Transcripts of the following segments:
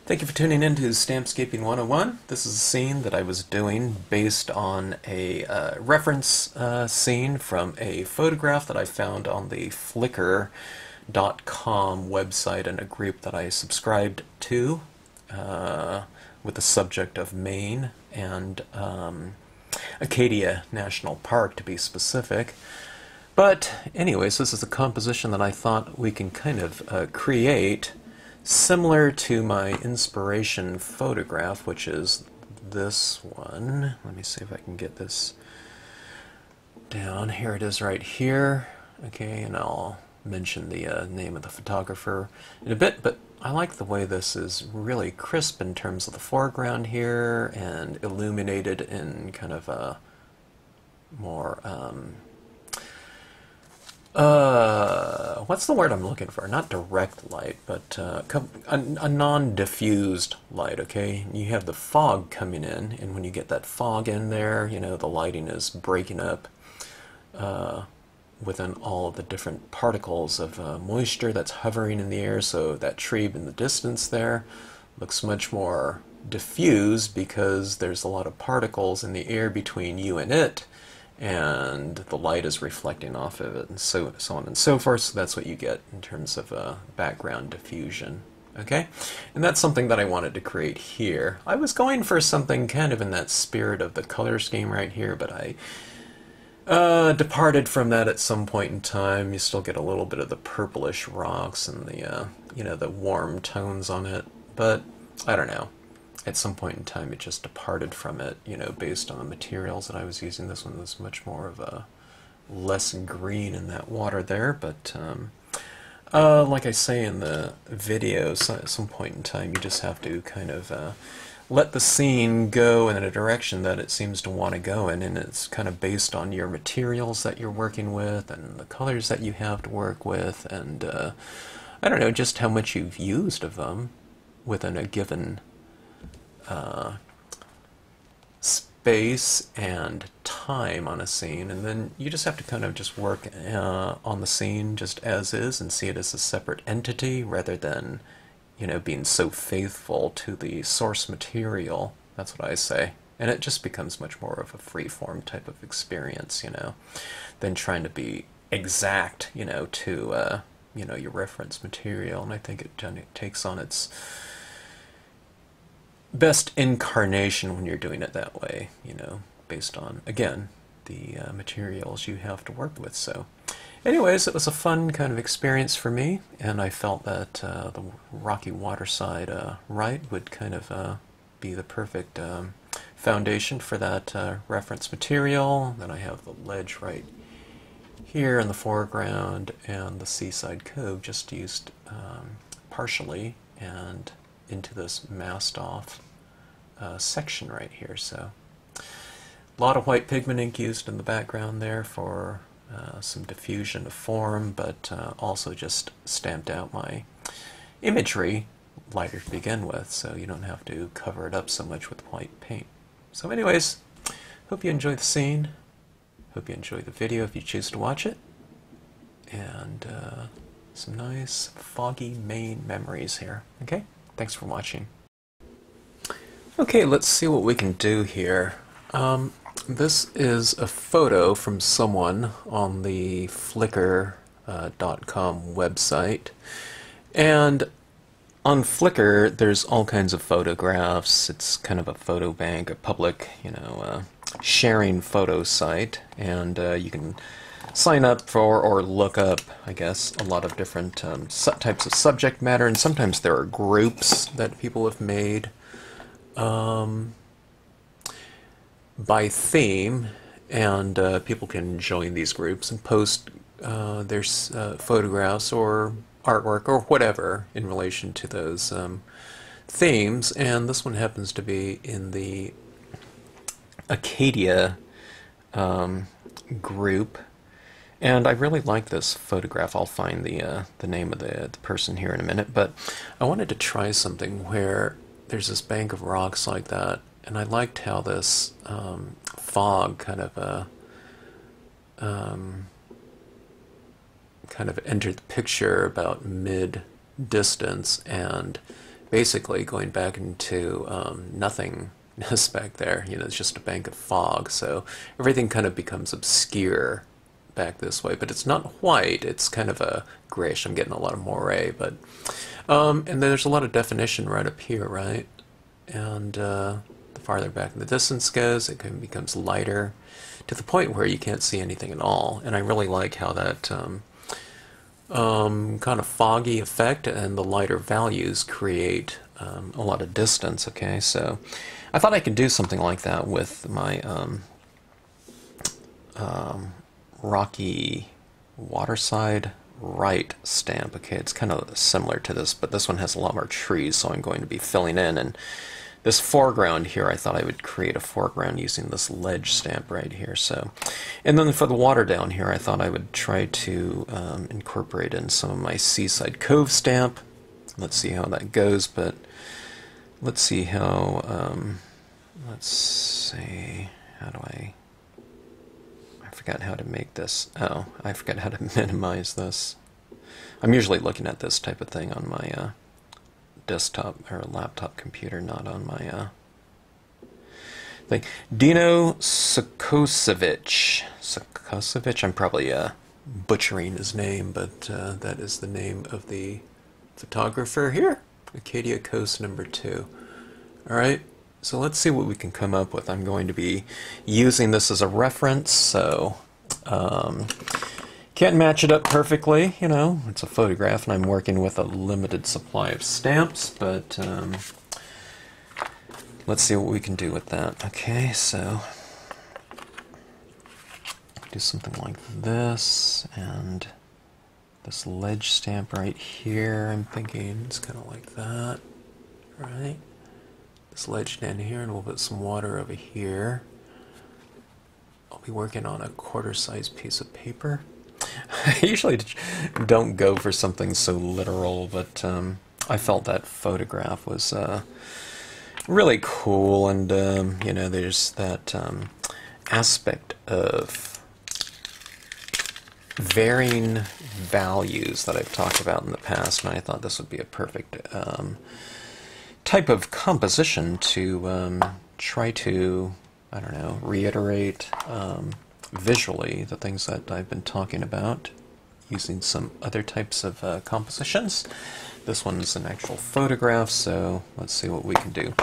Thank you for tuning in to Stampscaping 101. This is a scene that I was doing based on a reference scene from a photograph that I found on the Flickr.com website in a group that I subscribed to with the subject of Maine and Acadia National Park, to be specific. But anyways, this is a composition that I thought we can kind of create similar to my inspiration photograph, which is this one. Let me see if I can get this down. Here it is right here. Okay, and I'll mention the name of the photographer in a bit, but I like the way this is really crisp in terms of the foreground here and illuminated in kind of a more what's the word I'm looking for? Not direct light, but a non-diffused light, okay? You have the fog coming in, and when you get that fog in there, you know, the lighting is breaking up within all of the different particles of moisture that's hovering in the air, so that tree in the distance there looks much more diffused because there's a lot of particles in the air between you and it, and the light is reflecting off of it, and so on and so forth. So that's what you get in terms of background diffusion. Okay, and that's something that I wanted to create here. I was going for something kind of in that spirit of the color scheme right here, but I departed from that at some point in time. You still get a little bit of the purplish rocks and the you know, the warm tones on it, but I don't know. At some point in time, it just departed from it, you know, based on the materials that I was using. This one was much more of a less green in that water there, but like I say in the video, so at some point in time, you just have to kind of let the scene go in a direction that it seems to want to go in, and it's kind of based on your materials that you're working with and the colors that you have to work with, and I don't know, just how much you've used of them within a given space and time on a scene, and then you just have to kind of just work on the scene just as is and see it as a separate entity rather than, you know, being so faithful to the source material. That's what I say. And it just becomes much more of a free-form type of experience, you know, than trying to be exact, you know, to you know, your reference material. And I think it takes on its best incarnation when you're doing it that way, you know, based on, again, the materials you have to work with. So anyways, it was a fun kind of experience for me, and I felt that the rocky Waterside right would kind of be the perfect foundation for that reference material. Then I have the ledge right here in the foreground, and the Seaside Cove just used partially and into this masked off section right here. So a lot of white pigment ink used in the background there for some diffusion of form, but also just stamped out my imagery lighter to begin with, so you don't have to cover it up so much with white paint. So anyways, hope you enjoy the scene. Hope you enjoy the video if you choose to watch it. And some nice foggy Maine memories here. Okay? Thanks for watching. Okay, let's see what we can do here. This is a photo from someone on the Flickr.com website. And on Flickr, there's all kinds of photographs. It's kind of a photo bank, a public, you know, sharing photo site. And you can sign up for or look up, I guess, a lot of different types of subject matter, and sometimes there are groups that people have made by theme, and people can join these groups and post their photographs or artwork or whatever in relation to those themes, and this one happens to be in the Acadia group. And I really like this photograph. I'll find the name of the person here in a minute, but I wanted to try something where there's this bank of rocks like that, and I liked how this fog kind of entered the picture about mid-distance, and basically going back into nothingness back there. You know, it's just a bank of fog, so everything kind of becomes obscure back this way, but it's not white, it's kind of a grayish. I'm getting a lot of moire, but and then there's a lot of definition right up here, right? And the farther back in the distance goes, it kind of becomes lighter to the point where you can't see anything at all. And I really like how that kind of foggy effect and the lighter values create a lot of distance. Okay, so I thought I could do something like that with my Rocky Waterside right stamp. Okay, it's kind of similar to this, but this one has a lot more trees, so I'm going to be filling in. And this foreground here, I thought I would create a foreground using this ledge stamp right here. So, and then for the water down here, I thought I would try to incorporate in some of my Seaside Cove stamp. Let's see how that goes, but let's see how, let's see, how do I forgot how to make this. Oh, I forgot how to minimize this. I'm usually looking at this type of thing on my desktop or laptop computer, not on my thing. Dino Sokosevich. Sokosevich, I'm probably butchering his name, but that is the name of the photographer here. Acadia Coast #2. Alright, so let's see what we can come up with. I'm going to be using this as a reference, so can't match it up perfectly, you know, it's a photograph and I'm working with a limited supply of stamps, but let's see what we can do with that. Okay, so do something like this, and this ledge stamp right here, I'm thinking it's kind of like that, right? This ledge down here, and we'll put some water over here. I'll be working on a quarter-size piece of paper. I usually don't go for something so literal, but I felt that photograph was really cool, and you know, there's that aspect of varying values that I've talked about in the past, and I thought this would be a perfect type of composition to try to, I don't know, reiterate visually the things that I've been talking about using some other types of compositions. This one's an actual photograph, so let's see what we can do.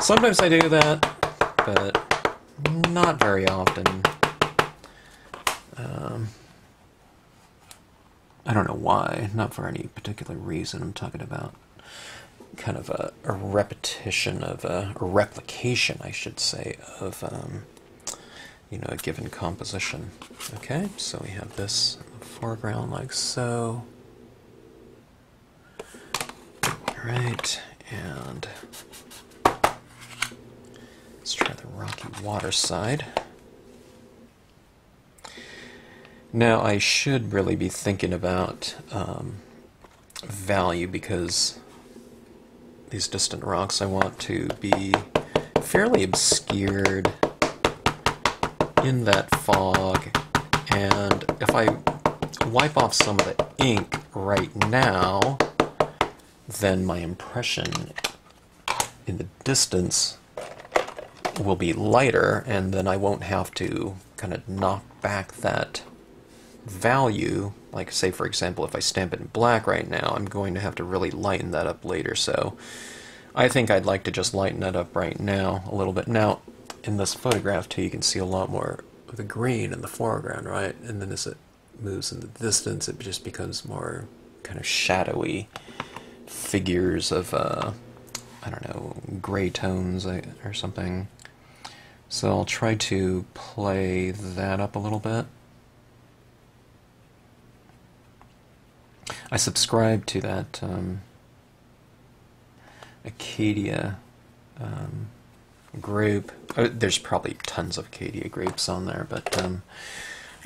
Sometimes I do that, but not very often. I don't know why, not for any particular reason. I'm talking about kind of a repetition of a replication, I should say, of you know, a given composition. Okay, so we have this in the foreground like so. Right, and let's try the Rocky Waterside. Now I should really be thinking about value, because these distant rocks I want to be fairly obscured in that fog, and if I wipe off some of the ink right now, then my impression in the distance will be lighter, and then I won't have to kind of knock back that value. Like, say for example, if I stamp it in black right now, I'm going to have to really lighten that up later, so I think I'd like to just lighten that up right now a little bit. Now, in this photograph too, you can see a lot more of the green in the foreground, right? And then as it moves in the distance, it just becomes more kind of shadowy figures of, I don't know, gray tones or something. So I'll try to play that up a little bit. I subscribe to that Acadia group. There's probably tons of Acadia groups on there, but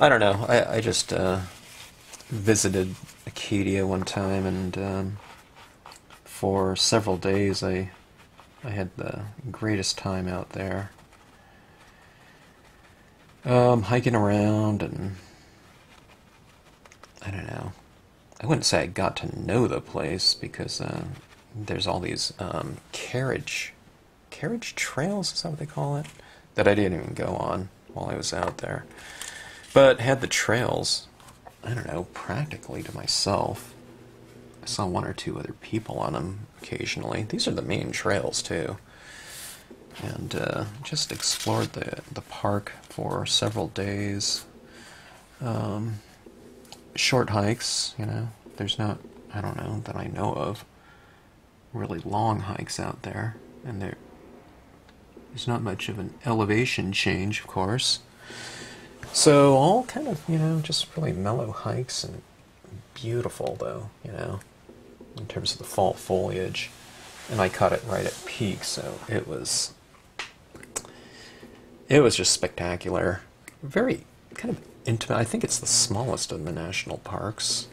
I don't know. I just visited Acadia one time, and for several days I had the greatest time out there, hiking around, and I don't know. I wouldn't say I got to know the place, because there's all these carriage trails, is that what they call it? That I didn't even go on while I was out there. But had the trails, I don't know, practically to myself. I saw one or two other people on them occasionally. These are the main trails too. And just explored the park for several days. Short hikes, you know. There's not, I don't know, that I know of, really long hikes out there. And there's not much of an elevation change, of course. So all kind of, you know, just really mellow hikes, and beautiful though, you know, in terms of the fall foliage. And I caught it right at peak, so it was just spectacular. Very kind of intimate. I think it's the smallest of the national parks.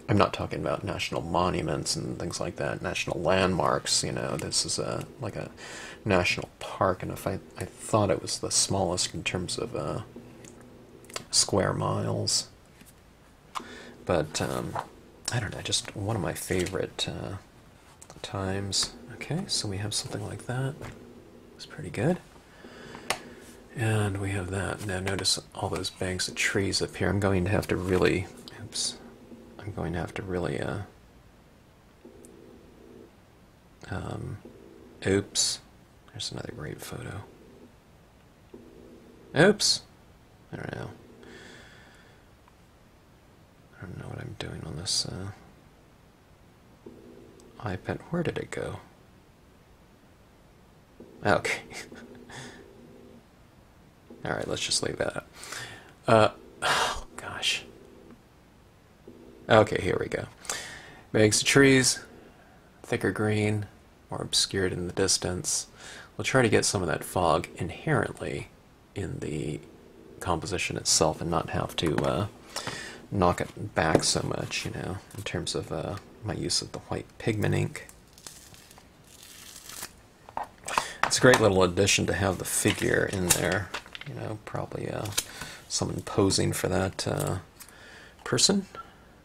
I'm not talking about national monuments and things like that, national landmarks, you know. This is like a national park, and if I thought it was the smallest in terms of square miles. But I don't know, just one of my favorite times. Okay, so we have something like that. It's pretty good. And we have that. Now notice all those banks of trees up here. I'm going to have to really, oops. There's another great photo. Oops. I don't know. I don't know what I'm doing on this iPad. Where did it go? Okay. Alright, let's just leave that up. Oh, gosh. Okay, here we go. Banks of trees, thicker green, more obscured in the distance. We'll try to get some of that fog inherently in the composition itself and not have to knock it back so much, you know, in terms of my use of the white pigment ink. It's a great little addition to have the figure in there, you know, probably someone posing for that person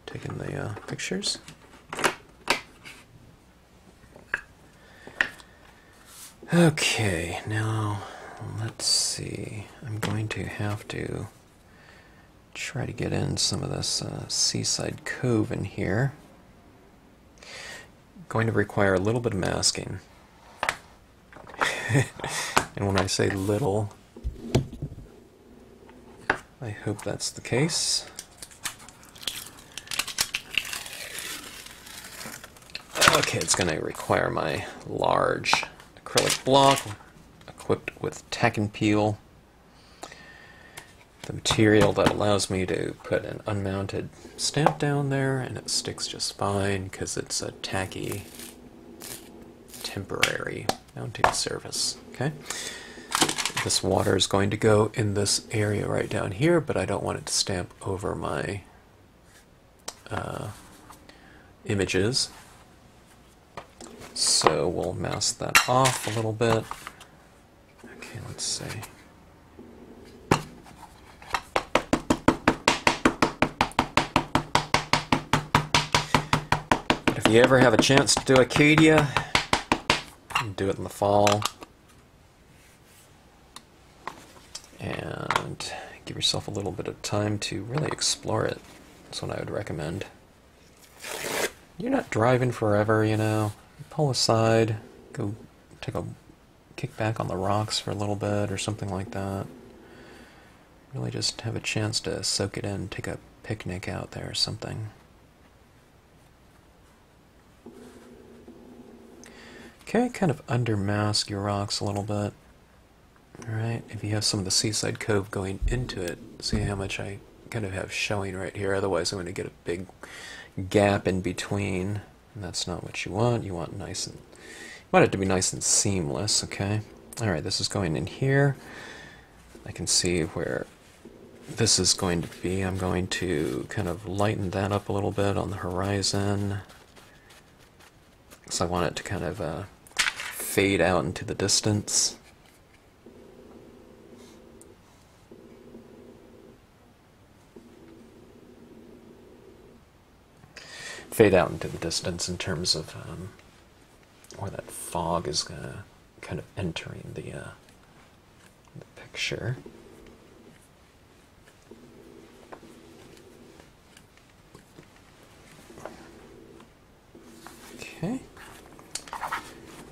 taking the pictures. Okay, now let's see. I'm going to have to try to get in some of this Seaside Cove in here. Going to require a little bit of masking. And when I say little, I hope that's the case. Okay, it's going to require my large acrylic block equipped with tack and peel. The material that allows me to put an unmounted stamp down there, and it sticks just fine because it's a tacky temporary mounting surface. Okay, this water is going to go in this area right down here, but I don't want it to stamp over my images, so we'll mask that off a little bit. Okay, let's see. If you ever have a chance to do Acadia, do it in the fall. And give yourself a little bit of time to really explore it. That's what I would recommend. You're not driving forever, you know. Pull aside, go take a kick back on the rocks for a little bit or something like that. Really just have a chance to soak it in, take a picnic out there or something. Okay, kind of undermask your rocks a little bit. Alright, if you have some of the Seaside Cove going into it, see how much I kind of have showing right here, otherwise I'm going to get a big gap in between, and that's not what you want. You want it to be nice and seamless, okay? Alright, this is going in here. I can see where this is going to be. I'm going to kind of lighten that up a little bit on the horizon, because I want it to kind of fade out into the distance. Fade out into the distance in terms of or that fog is kind of entering the picture. Okay,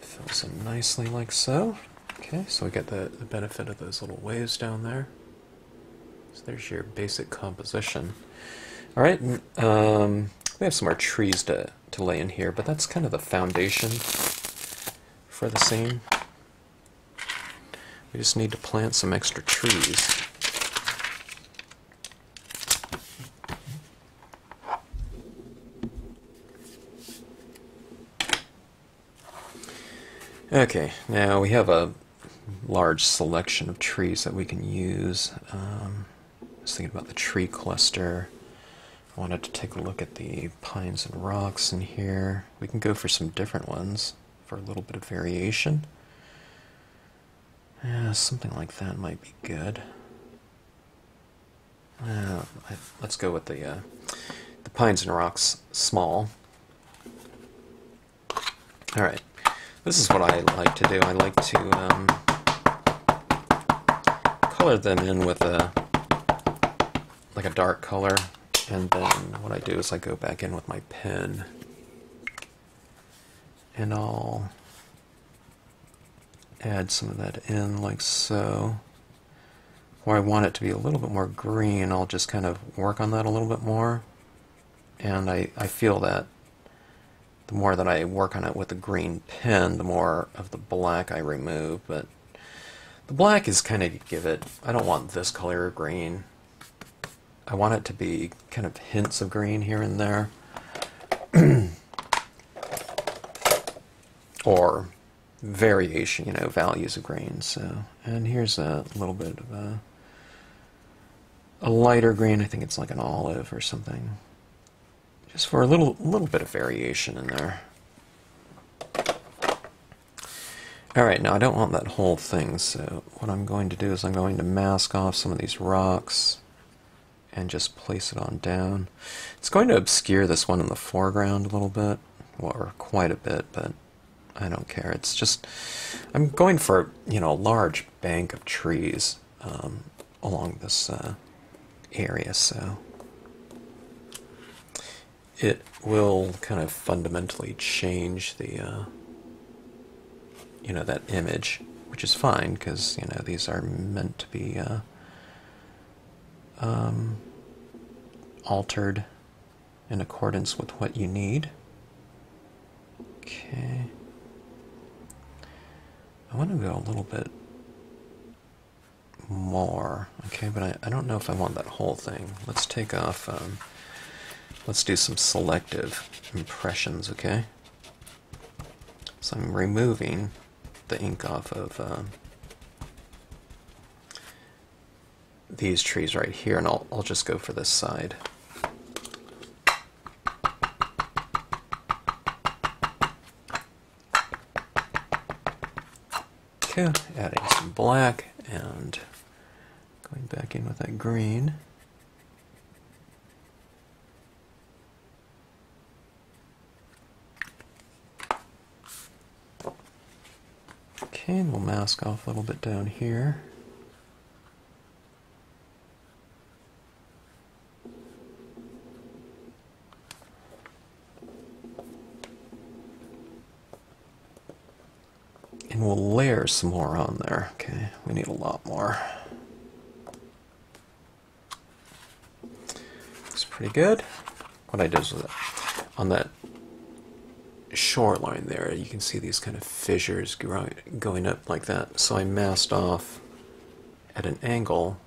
fills in nicely like so. Okay, so we get the benefit of those little waves down there. So there's your basic composition. All right, we have some more trees to lay in here, but that's kind of the foundation for the scene. We just need to plant some extra trees. Okay, now we have a large selection of trees that we can use. I was thinking about the tree cluster. I wanted to take a look at the pines and rocks in here. We can go for some different ones for a little bit of variation. Something like that might be good. Let's go with the pines and rocks small. All right. This is what I like to do. I like to color them in with like a dark color, and then what I do is I go back in with my pen, and I'll add some of that in like so. Where I want it to be a little bit more green, I'll just kind of work on that a little bit more, and I feel that the more that I work on it with the green pen, the more of the black I remove. But the black is kind of to give it, I don't want this color of green. I want it to be kind of hints of green here and there. Or variation, values of green. So, and here's a little bit of a lighter green. I think it's like an olive or something. Just for a little bit of variation in there. Alright, now I don't want that whole thing, so what I'm going to do is I'm going to mask off some of these rocks and just place it on down. It's going to obscure this one in the foreground a little bit, or quite a bit, but I don't care. It's just, I'm going for, a large bank of trees along this area, so it will kind of fundamentally change the, that image, which is fine, because, these are meant to be altered in accordance with what you need. Okay. I want to go a little bit more, okay, but I don't know if I want that whole thing. Let's take off, let's do some selective impressions, okay? So I'm removing the ink off of these trees right here, and I'll just go for this side. Okay, adding some black and going back in with that green. Okay, and we'll mask off a little bit down here. And we'll layer some more on there. Okay, we need a lot more. It's pretty good. What I did was on that shoreline there, you can see these kind of fissures going up like that. So I masked off at an angle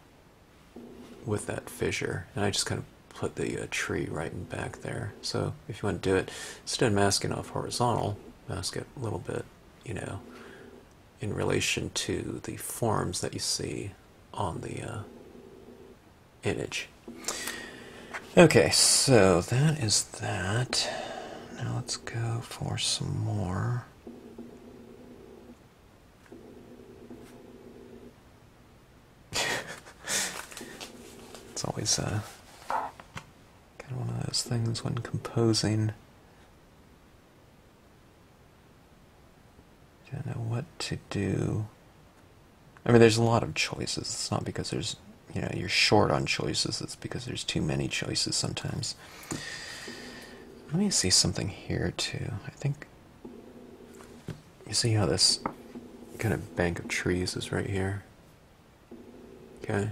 with that fissure, and I just kind of put the tree right in back there. So if you want to do it, instead of masking off horizontal, mask it a little bit, in relation to the forms that you see on the image. Okay, so that is that. Now let's go for some more. It's always kind of one of those things when composing. Don't know what to do. I mean, there's a lot of choices. It's not because there's, you know, you're short on choices. It's because there's too many choices sometimes. Let me see something here too. I think you see how this kind of bank of trees is right here. Okay,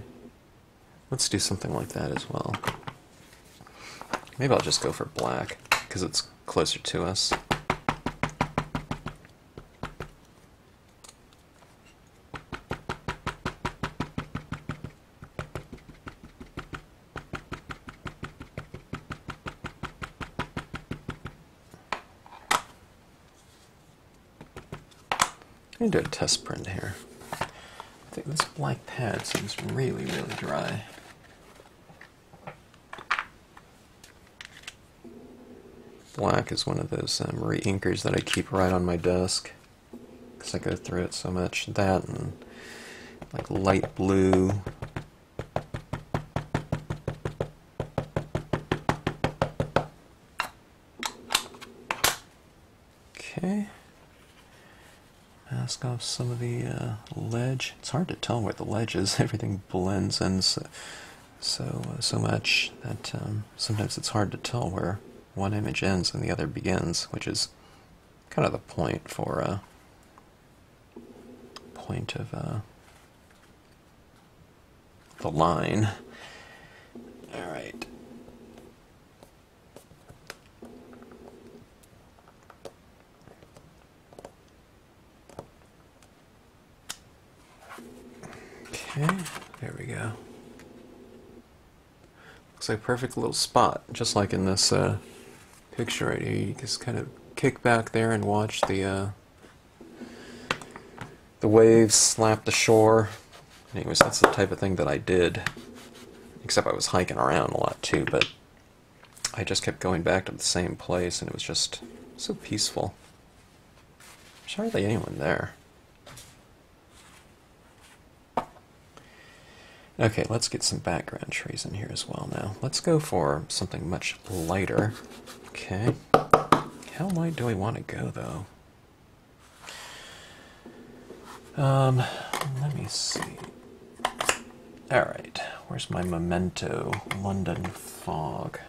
let's do something like that as well. Maybe I'll just go for black because it's closer to us. I'm going to do a test print here. I think this black pad seems really, really dry. Black is one of those re-inkers that I keep right on my desk because I go through it so much. That and like light blue. Okay. Mask off some of the ledge. It's hard to tell where the ledge is. Everything blends in so much that sometimes it's hard to tell where one image ends and the other begins, which is kind of the point for point of the line. All right. Okay, there we go. Looks like a perfect little spot, just like in this picture right here. You just kind of kick back there and watch the waves slap the shore. Anyways, that's the type of thing that I did. Except I was hiking around a lot too, but I just kept going back to the same place, and it was just so peaceful. There's hardly anyone there. Okay, let's get some background trees in here as well now. Let's go for something much lighter. Okay. How light do I want to go, though? Let me see. Alright, where's my Memento London Fog?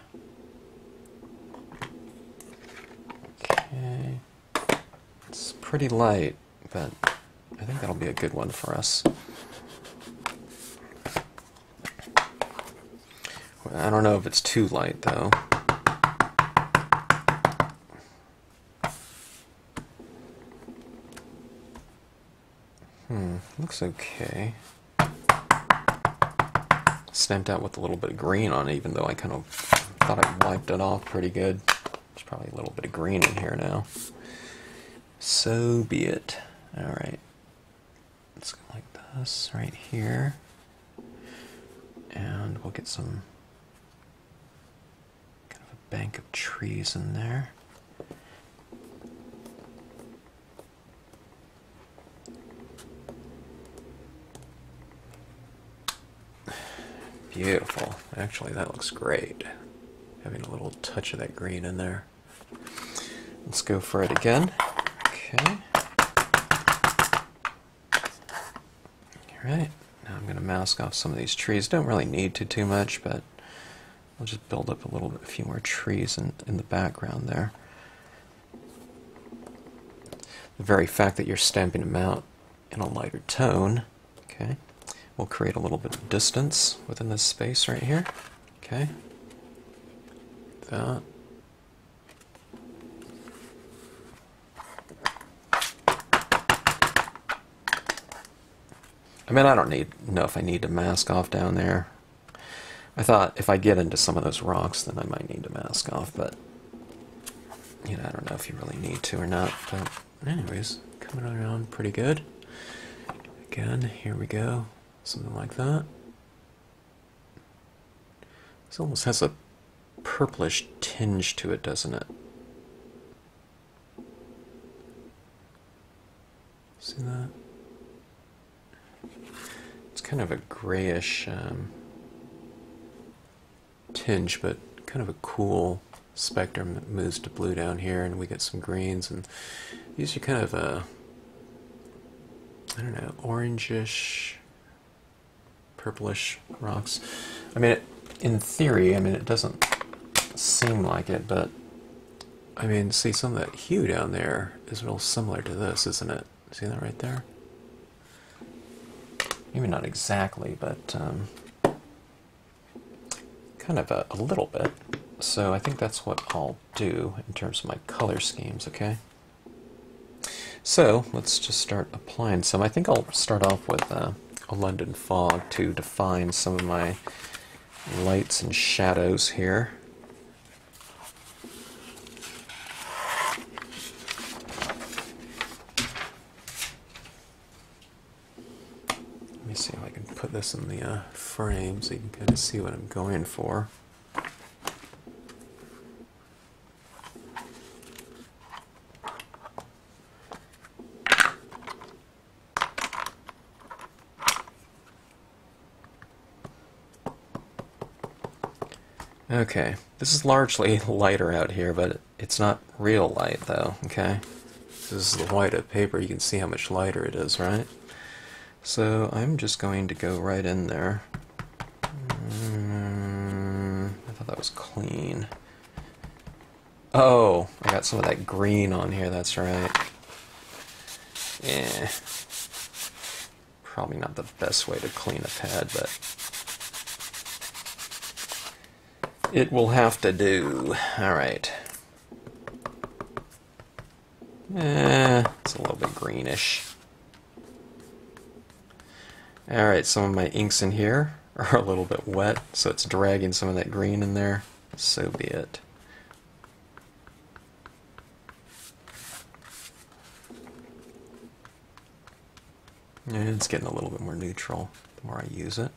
Okay. It's pretty light, but I think that'll be a good one for us. I don't know if it's too light, though. Looks okay. Stamped out with a little bit of green on it, even though I kind of thought I wiped it off pretty good. There's probably a little bit of green in here now. So be it. Alright. Let's go like this right here. And we'll get some kind of a bank of trees in there. Beautiful. Actually, that looks great. Having a little touch of that green in there. Let's go for it again. Okay. Alright. Now I'm going to mask off some of these trees. Don't really need to too much, but I'll just build up a few more trees in the background there. The very fact that you're stamping them out in a lighter tone, okay, will create a little bit of distance within this space right here. Okay. That. I mean, I don't know if I need to mask off down there. I thought if I get into some of those rocks, then I might need to mask off, but you know, I don't know if you really need to or not. But anyways, coming around pretty good. Again, here we go. Something like that. This almost has a purplish tinge to it, doesn't it? See that? It's kind of a grayish tinge, but kind of a cool spectrum that moves to blue down here, and we get some greens, and these are kind of I don't know, orangish, purplish rocks. I mean, in theory, I mean, it doesn't seem like it, but I mean, see, some of that hue down there is real similar to this, isn't it? See that right there? Maybe not exactly, but kind of a little bit. So I think that's what I'll do in terms of my color schemes, okay? So let's just start applying some. I think I'll start off with a London fog to define some of my lights and shadows here. Let me see if I can put this in the frame so you can kind of see what I'm going for. Okay, this is largely lighter out here, but it's not real light though, okay? This is the white of paper, you can see how much lighter it is, right? So I'm just going to go right in there. I thought that was clean. Oh, I got some of that green on here, that's right. Yeah. Probably not the best way to clean a pad, but it will have to do. Alright. It's a little bit greenish. Alright, some of my inks in here are a little bit wet, so it's dragging some of that green in there. So be it. And it's getting a little bit more neutral the more I use it.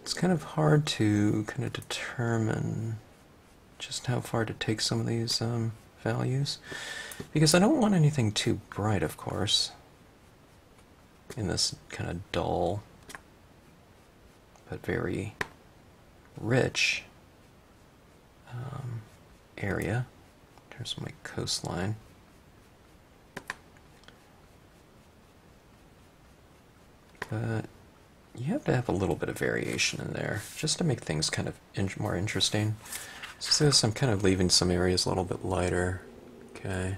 It's kind of hard to kind of determine just how far to take some of these values, because I don't want anything too bright, of course, in this kind of dull but very rich area in terms of my coastline. But you have to have a little bit of variation in there, just to make things kind of more interesting. So this, I'm kind of leaving some areas a little bit lighter. Okay.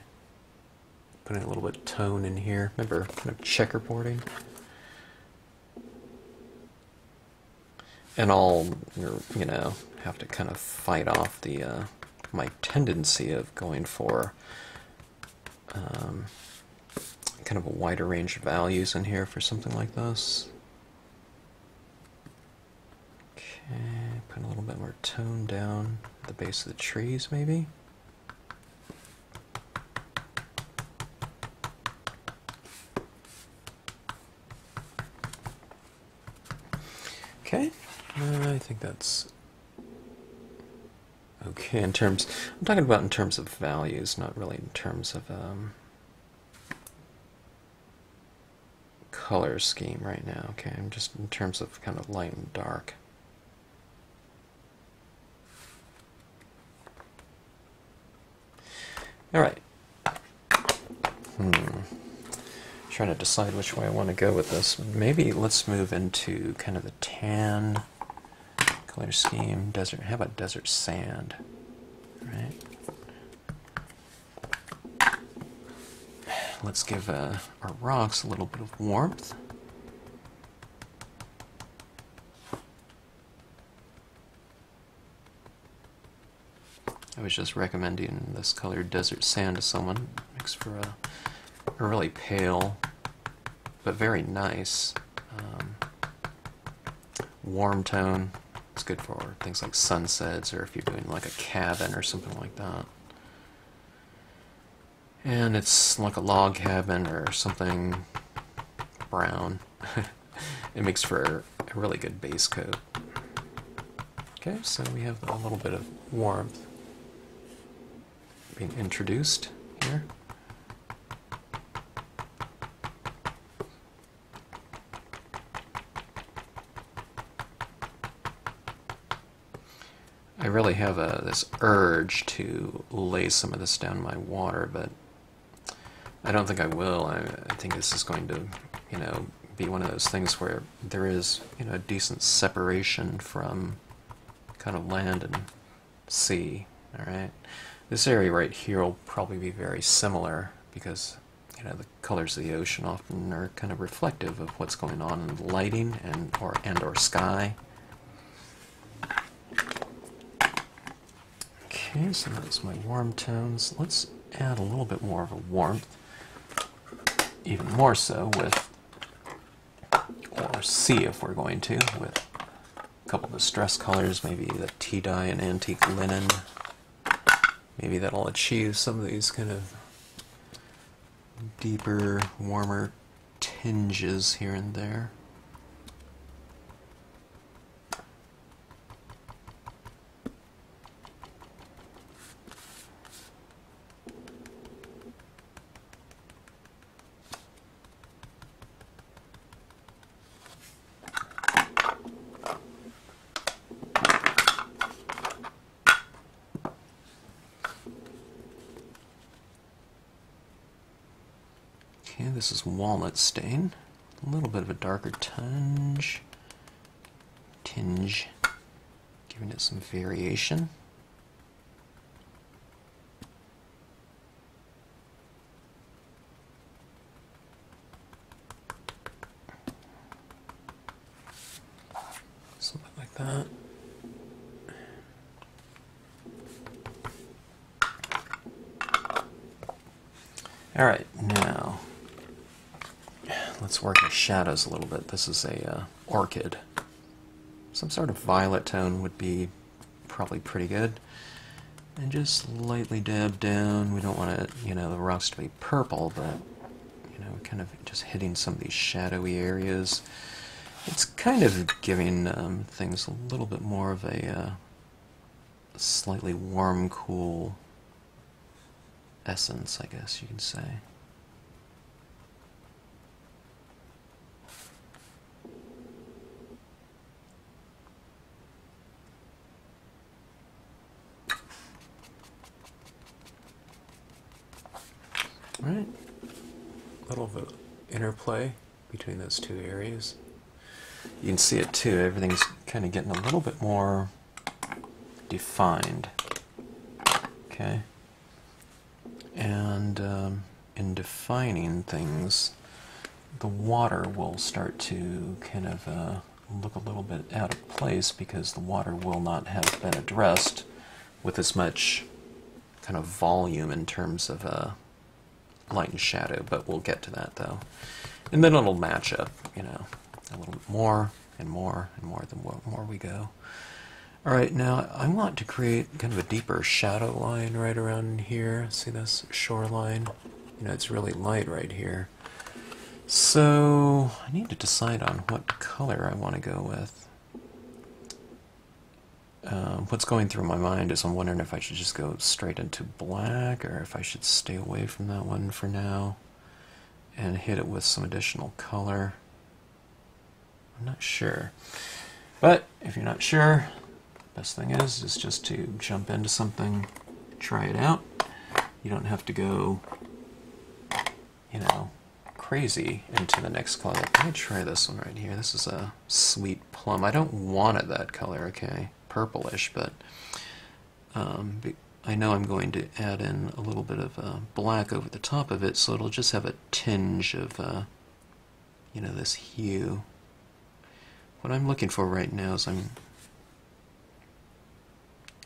Putting a little bit of tone in here. Remember, kind of checkerboarding. And I'll, you know, have to kind of fight off the my tendency of going for kind of a wider range of values in here for something like this. Okay, put a little bit more tone down at the base of the trees, maybe. Okay, I think that's okay in terms, I'm talking about in terms of values, not really in terms of color scheme right now. Okay, I'm just in terms of kind of light and dark. Alright. Trying to decide which way I want to go with this. Maybe let's move into kind of the tan color scheme. Desert. How about desert sand? Right. Let's give our rocks a little bit of warmth. I was just recommending this color desert sand to someone. It makes for a really pale but very nice warm tone. It's good for things like sunsets, or if you're doing like a cabin or something like that. And it's like a log cabin or something brown. It makes for a really good base coat. Okay, so we have a little bit of warmth being introduced here. I really have this urge to lay some of this down my water, but I don't think I will. I think this is going to, be one of those things where there is, a decent separation from kind of land and sea. All right, this area right here will probably be very similar because, the colors of the ocean often are kind of reflective of what's going on in the lighting and or sky. Okay, so that's my warm tones. Let's add a little bit more of a warmth, even more so with, or see if we're going to, with a couple of distress colors, maybe the tea dye and antique linen. Maybe that'll achieve some of these kind of deeper, warmer tinges here and there. Okay, this is walnut stain. A little bit of a darker tinge, giving it some variation. Something like that. All right, now let's work the shadows a little bit. This is a orchid. Some sort of violet tone would be probably pretty good. And just lightly dab down. We don't want it, the rocks to be purple, but kind of just hitting some of these shadowy areas. It's kind of giving things a little bit more of a slightly warm, cool essence, I guess you can say. All right, a little bit of interplay between those two areas. You can see it too, everything's kind of getting a little bit more defined. Okay, and in defining things, the water will start to kind of look a little bit out of place because the water will not have been addressed with as much kind of volume in terms of light and shadow, but we'll get to that though. And then it'll match up, a little bit more and more and more the more we go. Alright, now I want to create kind of a deeper shadow line right around here. See this shoreline? It's really light right here. So I need to decide on what color I want to go with. What's going through my mind is I'm wondering if I should just go straight into black or if I should stay away from that one for now and hit it with some additional color. I'm not sure. But if you're not sure, best thing is just to jump into something, try it out. You don't have to go, crazy into the next color. Let me try this one right here. This is a sweet plum. I don't want it that color, okay? Purplish, but I know I'm going to add in a little bit of black over the top of it, so it'll just have a tinge of, this hue. What I'm looking for right now is I'm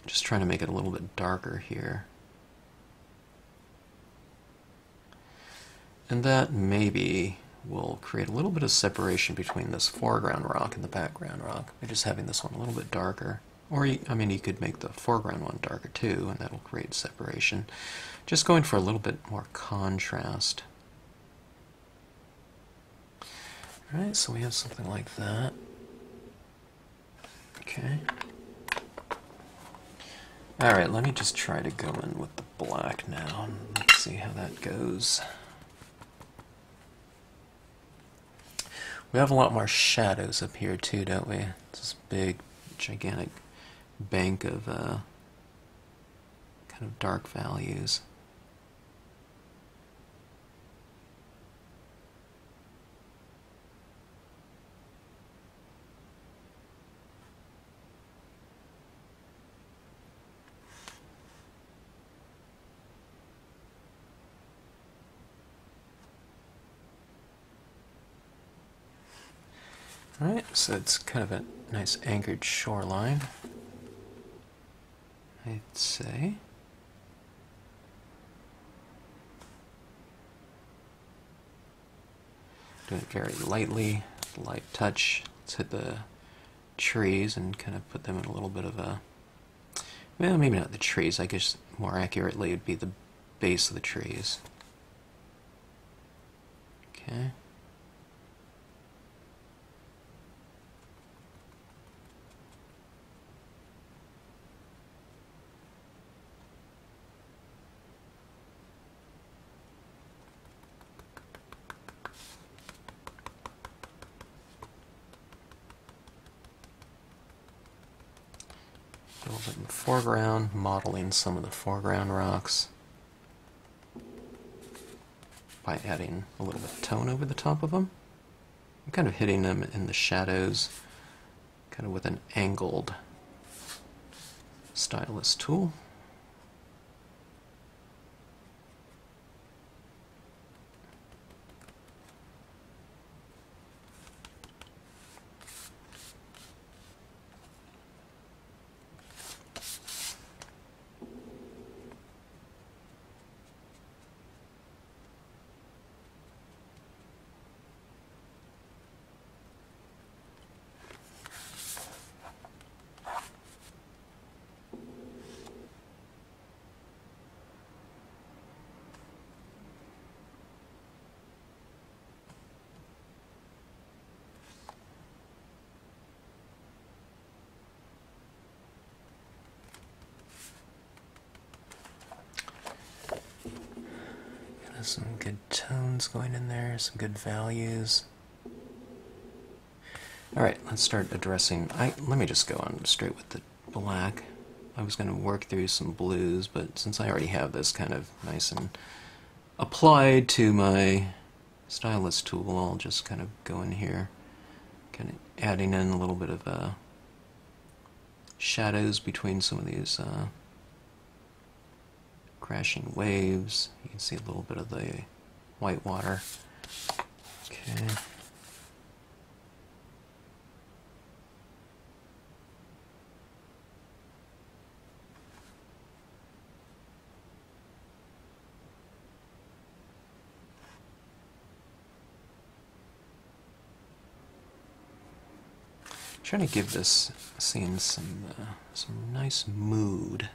just trying to make it a little bit darker here. And that maybe will create a little bit of separation between this foreground rock and the background rock by just having this one a little bit darker. Or, I mean, you could make the foreground one darker too, and that'll create separation. Just going for a little bit more contrast. Alright, so we have something like that. Okay. Alright, let me just try to go in with the black now, and let's see how that goes. We have a lot more shadows up here too, don't we? It's this big, gigantic bank of kind of dark values. Alright, so it's kind of a nice anchored shoreline, I'd say. Do it very lightly, light touch. Let's hit the trees and kind of put them in a little bit of a, well, maybe not the trees, I guess more accurately it would be the base of the trees. Okay. A little bit in the foreground, modeling some of the foreground rocks by adding a little bit of tone over the top of them. I'm kind of hitting them in the shadows, kind of with an angled stylus tool. Some good tones going in there, some good values. Alright, let's start addressing, let me just go on straight with the black. I was going to work through some blues, but since I already have this kind of nice and applied to my stylus tool, I'll just kind of go in here, kind of adding in a little bit of shadows between some of these crashing waves. You can see a little bit of the white water. Okay. Trying to give this scene some nice mood.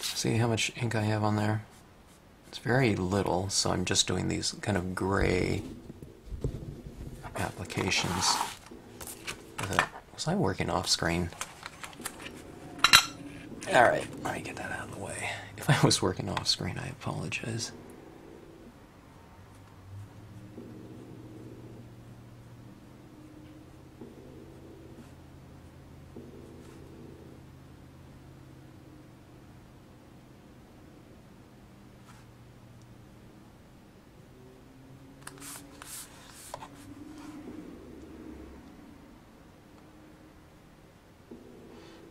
See how much ink I have on there? It's very little, so I'm just doing these kind of gray applications. Was I working off screen? Alright, let me get that out of the way. If I was working off screen, I apologize.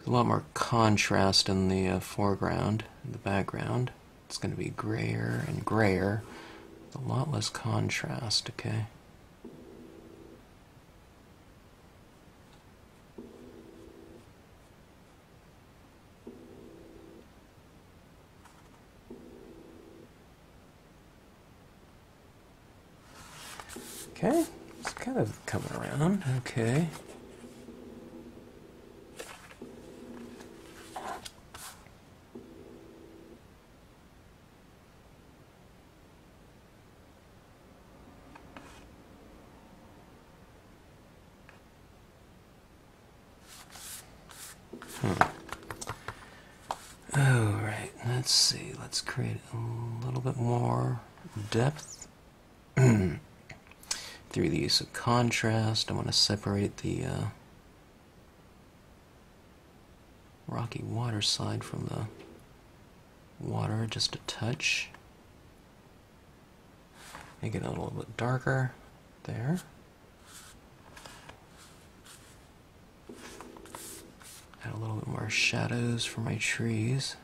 A lot more contrast in the foreground. In the background, it's going to be grayer and grayer, with a lot less contrast, okay? Okay, it's kind of coming around. Okay. Alright, let's see. Let's create a little bit more depth through the use of contrast. I want to separate the rocky waterside from the water just a touch. Make it a little bit darker there. Add a little bit more shadows for my trees.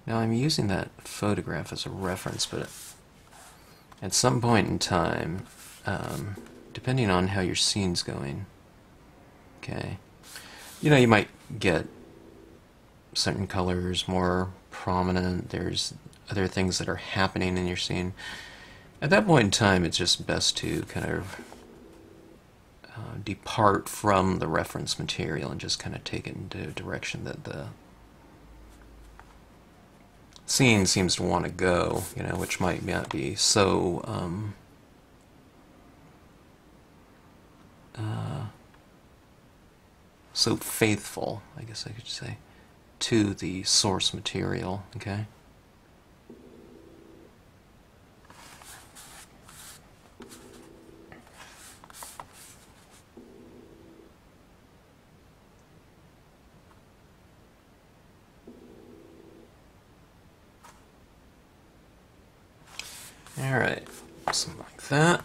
Now I'm using that photograph as a reference, but at some point in time, depending on how your scene's going, okay, you know, you might get certain colors more prominent. There's other things that are happening in your scene. At that point in time, it's just best to kind of depart from the reference material and just kind of take it into a direction that the scene seems to want to go, you know, which might not be so so faithful, I guess I could say, to the source material, okay? Alright, something like that.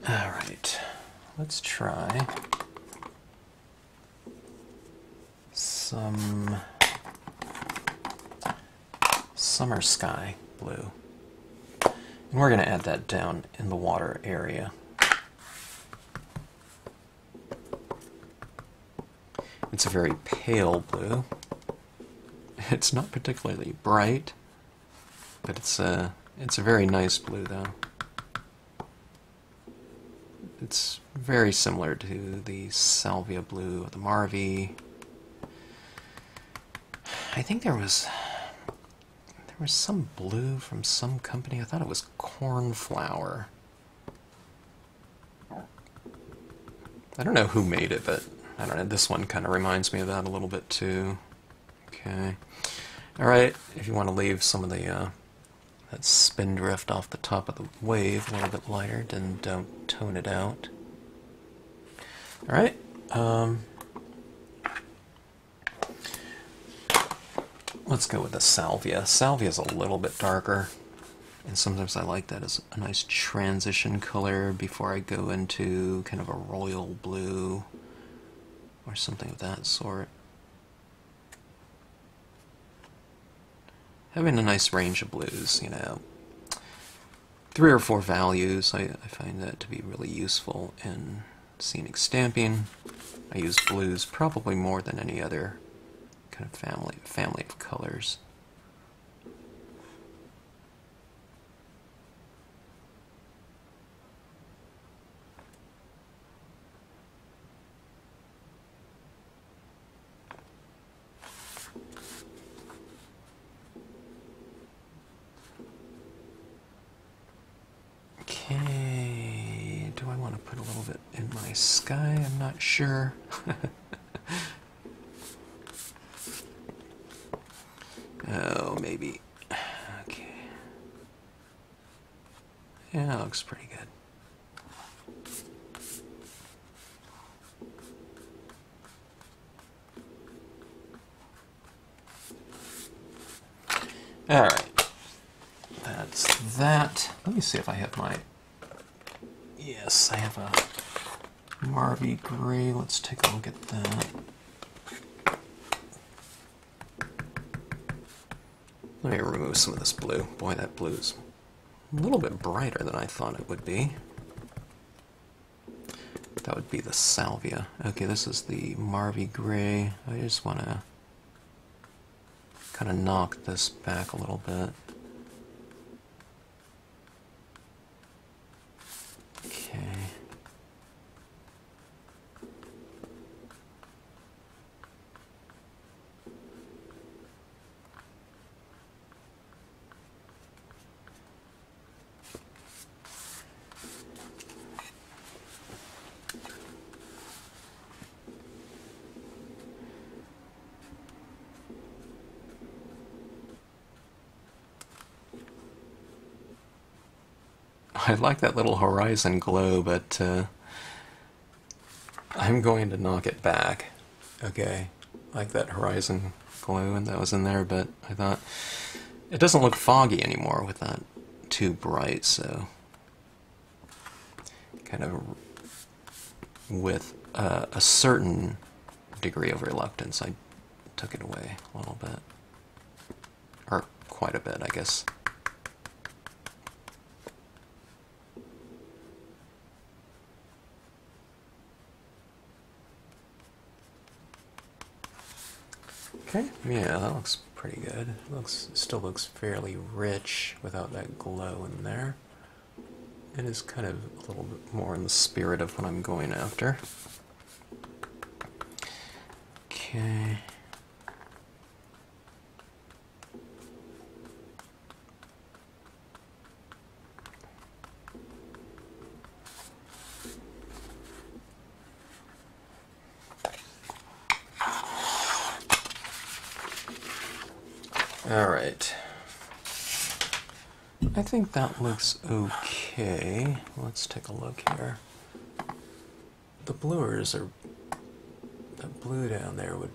Alright, let's try some summer sky blue. And we're going to add that down in the water area. It's a very pale blue. It's not particularly bright, but it's a very nice blue though. It's very similar to the Salvia blue of the Marvy. I think there was some blue from some company. I thought it was cornflower. I don't know who made it, but I don't know. This one kind of reminds me of that a little bit too. Okay. Alright, if you want to leave some of the that spindrift off the top of the wave a little bit lighter, then don't tone it out. Alright. Let's go with the Salvia. Salvia is a little bit darker, and sometimes I like that as a nice transition color before I go into kind of a royal blue or something of that sort. Having a nice range of blues, you know, 3 or 4 values, I find that to be really useful in scenic stamping. I use blues probably more than any other kind of family of colors. Okay, do I want to put a little bit in my sky? I'm not sure. Oh, maybe. Okay. Yeah, that looks pretty good. Alright. That's that. Let me see if I have my... Yes, I have a Marvy gray. Let's take a look at that. Let me remove some of this blue. Boy, that blue is a little bit brighter than I thought it would be. that would be the Salvia. Okay, this is the Marvy Gray. I just want to kind of knock this back a little bit. Okay. I like that little horizon glow, but I'm going to knock it back. Okay, like that horizon glow and that was in there, but I thought it doesn't look foggy anymore with that too bright, so kind of with a certain degree of reluctance I took it away a little bit, or quite a bit, I guess. Okay, yeah, that looks pretty good. Still looks fairly rich without that glow in there. It is kind of a little bit more in the spirit of what I'm going after. Okay. Alright. I think that looks okay. Let's take a look here. The bluers are... That blue down there would...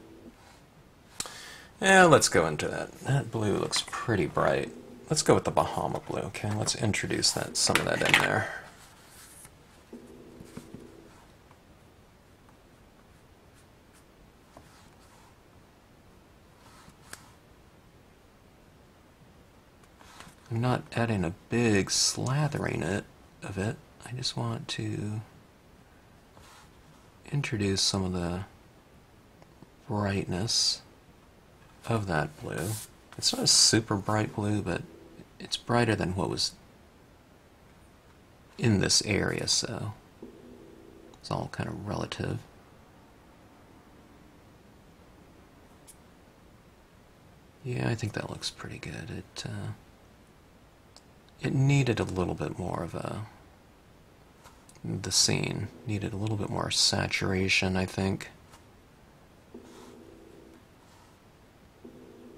Yeah, let's go into that. That blue looks pretty bright. Let's go with the Bahama blue, okay? Let's introduce some of that in there. I'm not adding a big slathering of it. I just want to introduce some of the brightness of that blue. It's not a super bright blue, but it's brighter than what was in this area, so it's all kind of relative. Yeah, I think that looks pretty good. It needed a little bit more of the scene needed a little bit more saturation, I think,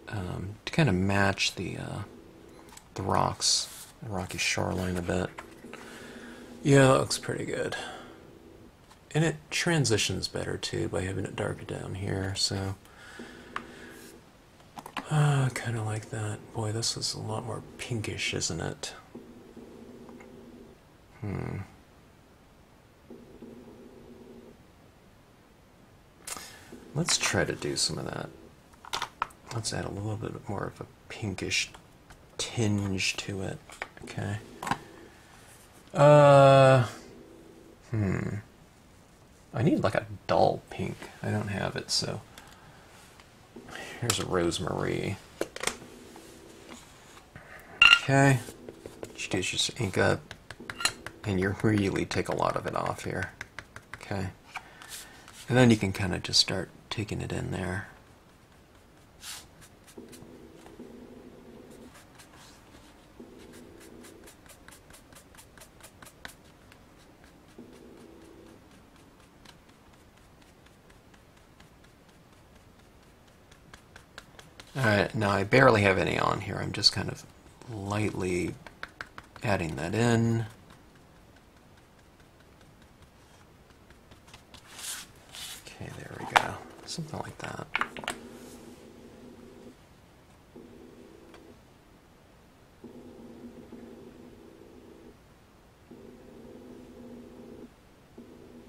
to kind of match the rocks, the rocky shoreline a bit. Yeah, that looks pretty good. And it transitions better too by having it darker down here, so kind of like that. Boy, this is a lot more pinkish, isn't it? Let's try to do some of that. Let's add a little bit more of a pinkish tinge to it. Okay. I need like a dull pink. I don't have it, so here's a rosemary. Okay. You just ink up, and you really take a lot of it off here. Okay. And then you can kind of just start taking it in there. Alright, now I barely have any on here. I'm just kind of lightly adding that in. Okay, there we go. Something like that.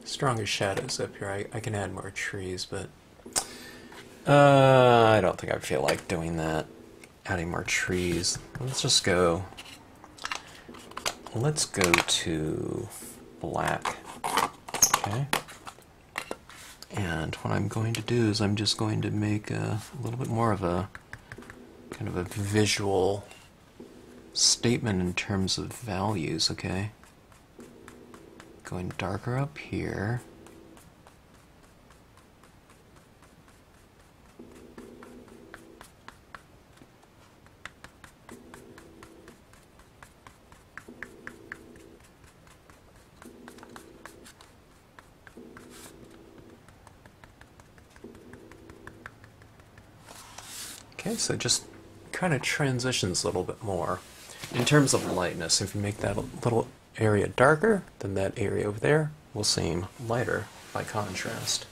Stronger shadows up here. I can add more trees, but I don't think I feel like doing that. Adding more trees. Let's go to black. Okay. And what I'm going to do is I'm just going to make a little bit more of a kind of a visual statement in terms of values, okay? Going darker up here. Okay, so just kind of transitions a little bit more. In terms of lightness, if you make that a little area darker, then that area over there will seem lighter by contrast.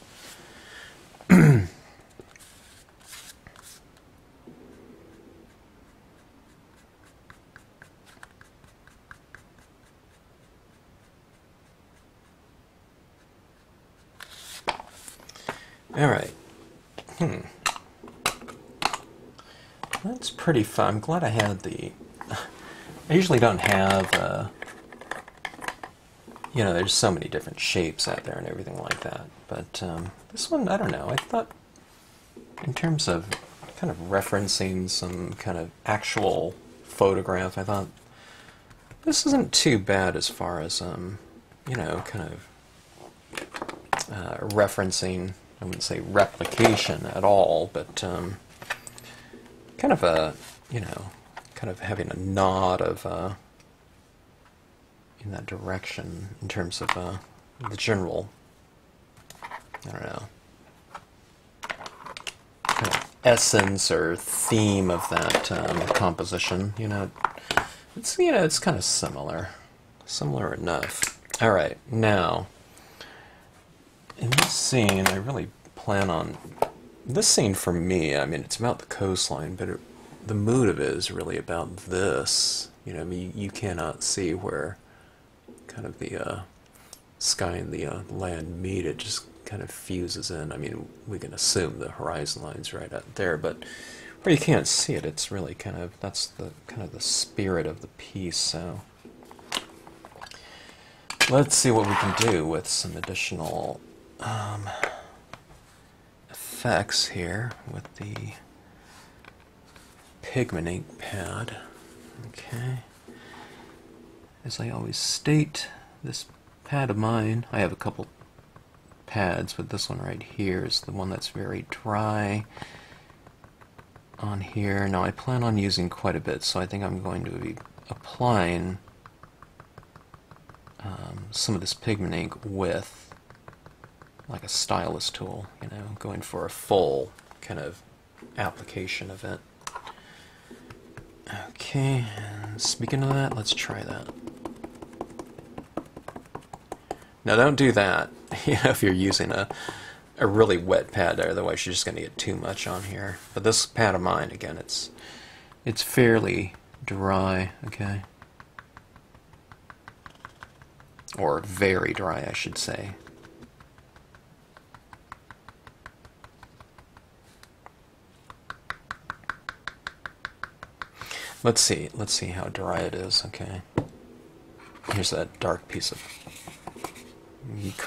Alright. That's pretty fun. I'm glad I had the... I usually don't have, you know, there's so many different shapes out there and everything like that. But this one, I don't know. I thought, in terms of kind of referencing some kind of actual photograph, I thought this isn't too bad as far as, you know, kind of referencing, I wouldn't say replication at all, but kind of a, you know, kind of having a nod of in that direction in terms of the general, I don't know, kind of essence or theme of that composition. You know, it's kind of similar enough. All right, now in this scene, I really plan on this scene for me. I mean, it's about the coastline, but the mood of it is really about this. You know, I mean, you cannot see where kind of the sky and the land meet. It just kind of fuses in. I mean, we can assume the horizon line's right out there, but where you can't see it, it's really kind of, that's the kind of the spirit of the piece. So let's see what we can do with some additional effects here with the pigment ink pad. Okay. As I always state, this pad of mine, I have a couple pads, but this one right here is the one that's very dry on here. Now I plan on using quite a bit, so I think I'm going to be applying some of this pigment ink with like a stylus tool, you know, going for a full kind of application of it. Okay, and speaking of that, let's try that. Now don't do that, you know, if you're using a really wet pad there, otherwise you're just going to get too much on here. But this pad of mine, again, it's fairly dry, okay? Or very dry, I should say. Let's see how dry it is, okay? Here's that dark piece of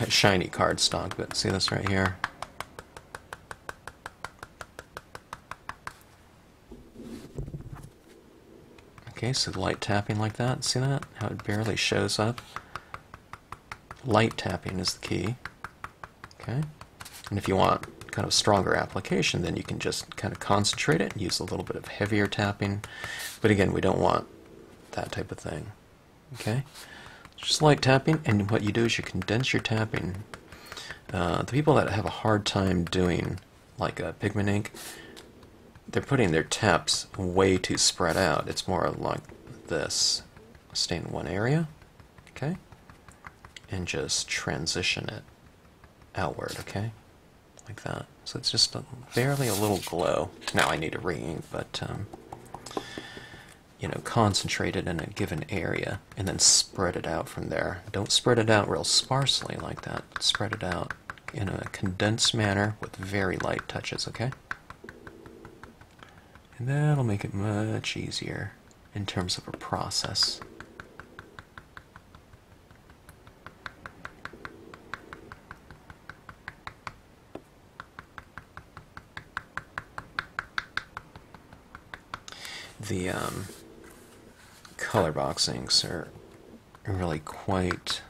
shiny cardstock, but see this right here? Okay, so light tapping like that, see that? How it barely shows up? Light tapping is the key, okay? And if you want kind of stronger application, then you can just kind of concentrate it and use a little bit of heavier tapping. But again, we don't want that type of thing, okay? Just light tapping, and what you do is you condense your tapping. The people that have a hard time doing like a pigment ink, they're putting their taps way too spread out. It's more like this. Stay in one area, okay? And just transition it outward, okay? Like that. So it's just barely a little glow. Now I need a re-ink, but you know, concentrate it in a given area and then spread it out from there. Don't spread it out real sparsely like that. Spread it out in a condensed manner with very light touches, okay? And that'll make it much easier in terms of a process. the Colorbox inks are really quite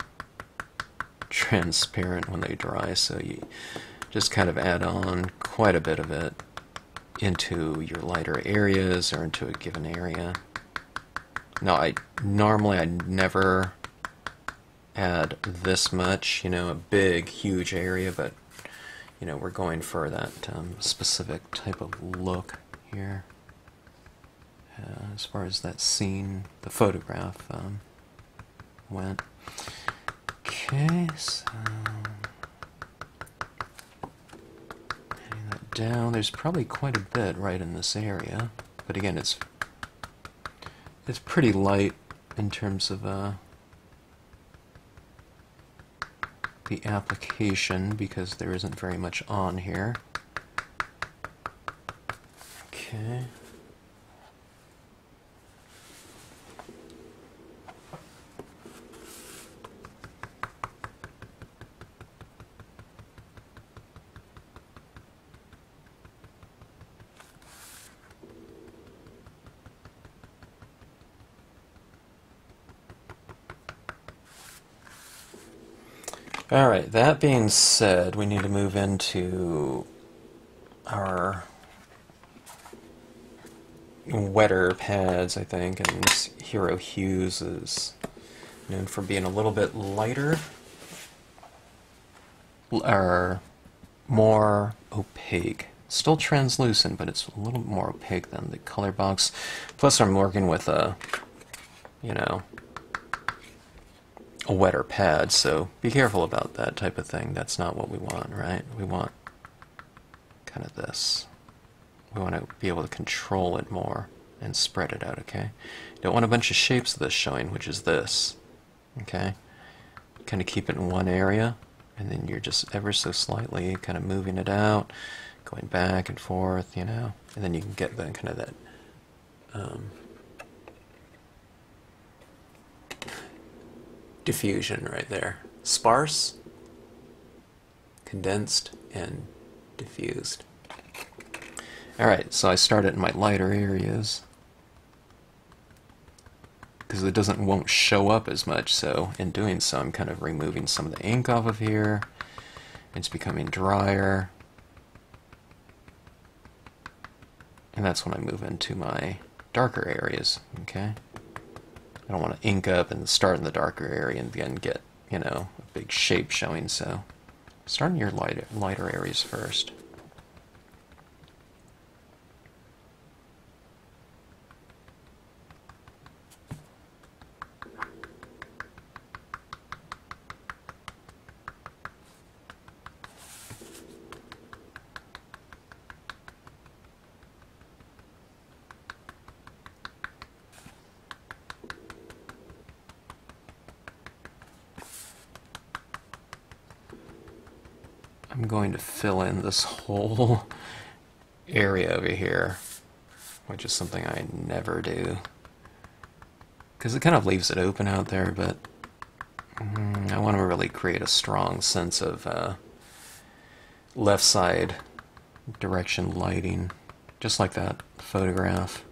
transparent when they dry, so you just kind of add on quite a bit of it into your lighter areas or into a given area. Now, normally I never add this much, a big, huge area, but we're going for that specific type of look here. As far as that scene, the photograph went. Okay, so heading that down. There's probably quite a bit right in this area, but again, it's pretty light in terms of the application because there isn't very much on here. Okay. Alright, that being said, we need to move into our wetter pads, I think, and this Hero Hues is known for being a little bit lighter, or more opaque. Still translucent, but it's a little more opaque than the Colorbox. Plus I'm working with a wetter pad, so be careful about that type of thing. That's not what we want, right? We want kind of this. We want to be able to control it more and spread it out, okay? You don't want a bunch of shapes of this showing, which is this, okay? Kind of keep it in one area, and then you're just ever so slightly kind of moving it out, going back and forth, and then you can get the kind of that diffusion right there. Sparse, condensed, and diffused. Alright, so I started in my lighter areas because it won't show up as much, so in doing so I'm kind of removing some of the ink off of here. It's becoming drier. And that's when I move into my darker areas, okay? I don't want to ink up and start in the darker area and then get, a big shape showing, so start in your lighter areas first. I'm going to fill in this whole area over here, which is something I never do, because it kind of leaves it open out there, but I want to really create a strong sense of left side direction lighting, just like that photograph.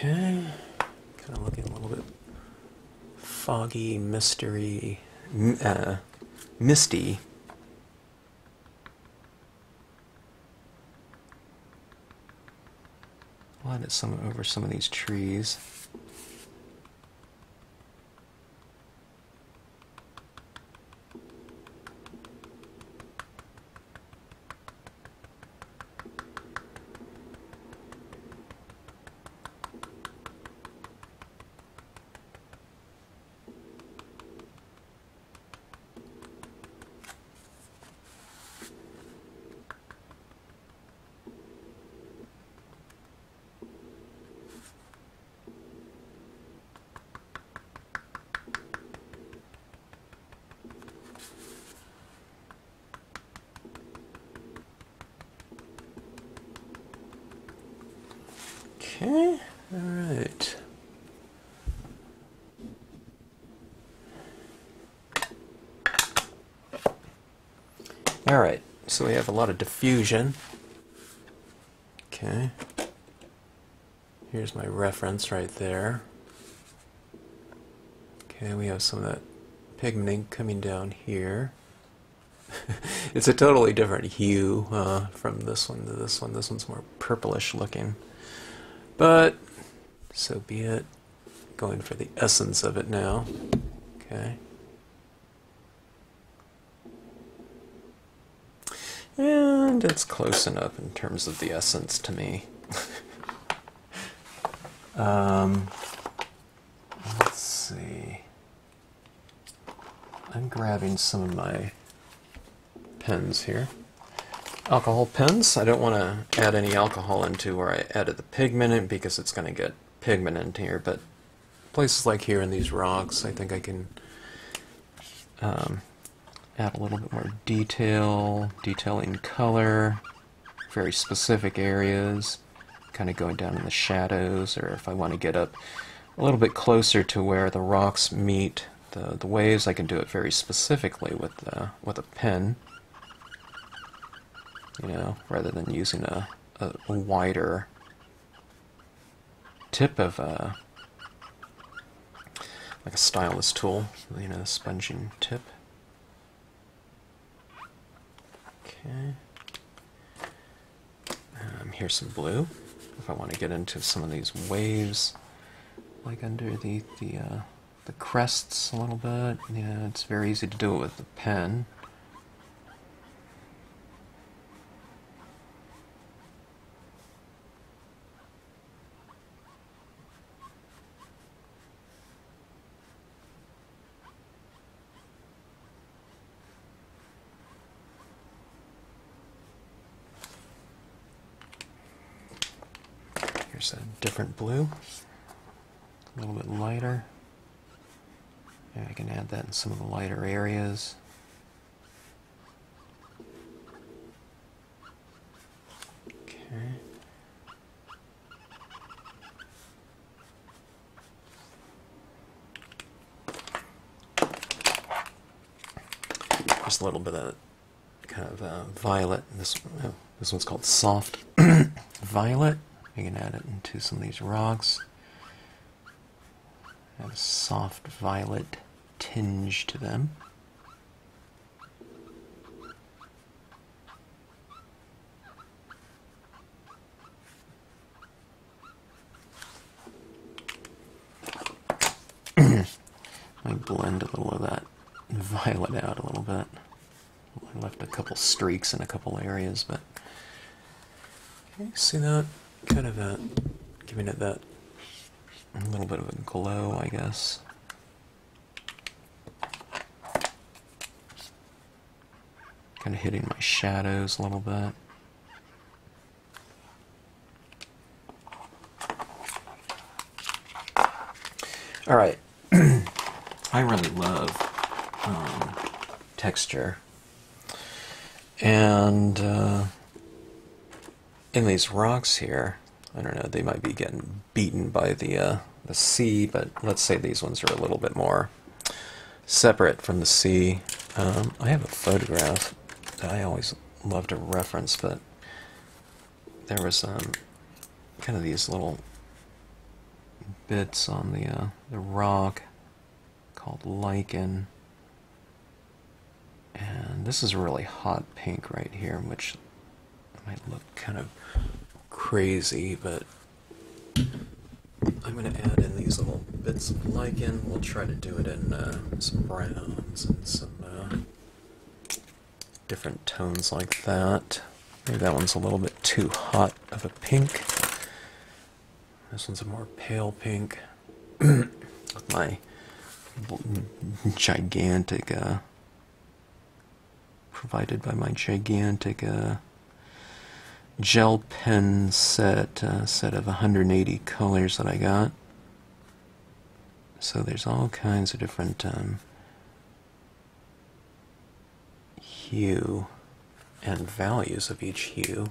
Okay, kind of looking a little bit foggy, misty. Apply it over some of these trees. Okay, all right. All right, so we have a lot of diffusion. Okay. Here's my reference right there. Okay, we have some of that pigmenting coming down here. It's a totally different hue from this one to this one. This one's more purplish looking. But so be it. Going for the essence of it now. Okay. And it's close enough in terms of the essence to me. Let's see. I'm grabbing some of my pens here. Alcohol pens. I don't want to add any alcohol into where I added the pigment in because it's going to get pigment into here, but places like here in these rocks, I think I can add a little bit more detailing color, very specific areas, kind of going down in the shadows, or if I want to get up a little bit closer to where the rocks meet the waves, I can do it very specifically with a pen. You know, rather than using a wider tip of like a stylus tool, you know, a sponging tip. Okay. Here's some blue. If I want to get into some of these waves, like under the crests a little bit, yeah, it's very easy to do it with the pen. Here's a different blue, a little bit lighter. Yeah, I can add that in some of the lighter areas. Okay. Just a little bit of kind of violet. This one's called soft violet. You can add it into some of these rocks. Have a soft violet tinge to them. Might blend a little of that violet out a little bit. I left a couple streaks in a couple areas, but okay, see that? Kind of giving it that a little bit of a glow, I guess. Kind of hitting my shadows a little bit. All right. I really love texture, and in these rocks here, I don't know, they might be getting beaten by the sea, but let's say these ones are a little bit more separate from the sea. I have a photograph that I always love to reference, but there was kind of these little bits on the rock called Lichen, and this is a really hot pink right here, which might look kind of crazy, but I'm going to add in these little bits of lichen. We'll try to do it in some browns and some different tones like that. Maybe that one's a little bit too hot of a pink. This one's a more pale pink. With my gigantic, provided by my gigantic gel pen set of 180 colors that I got. So there's all kinds of different hue and values of each hue,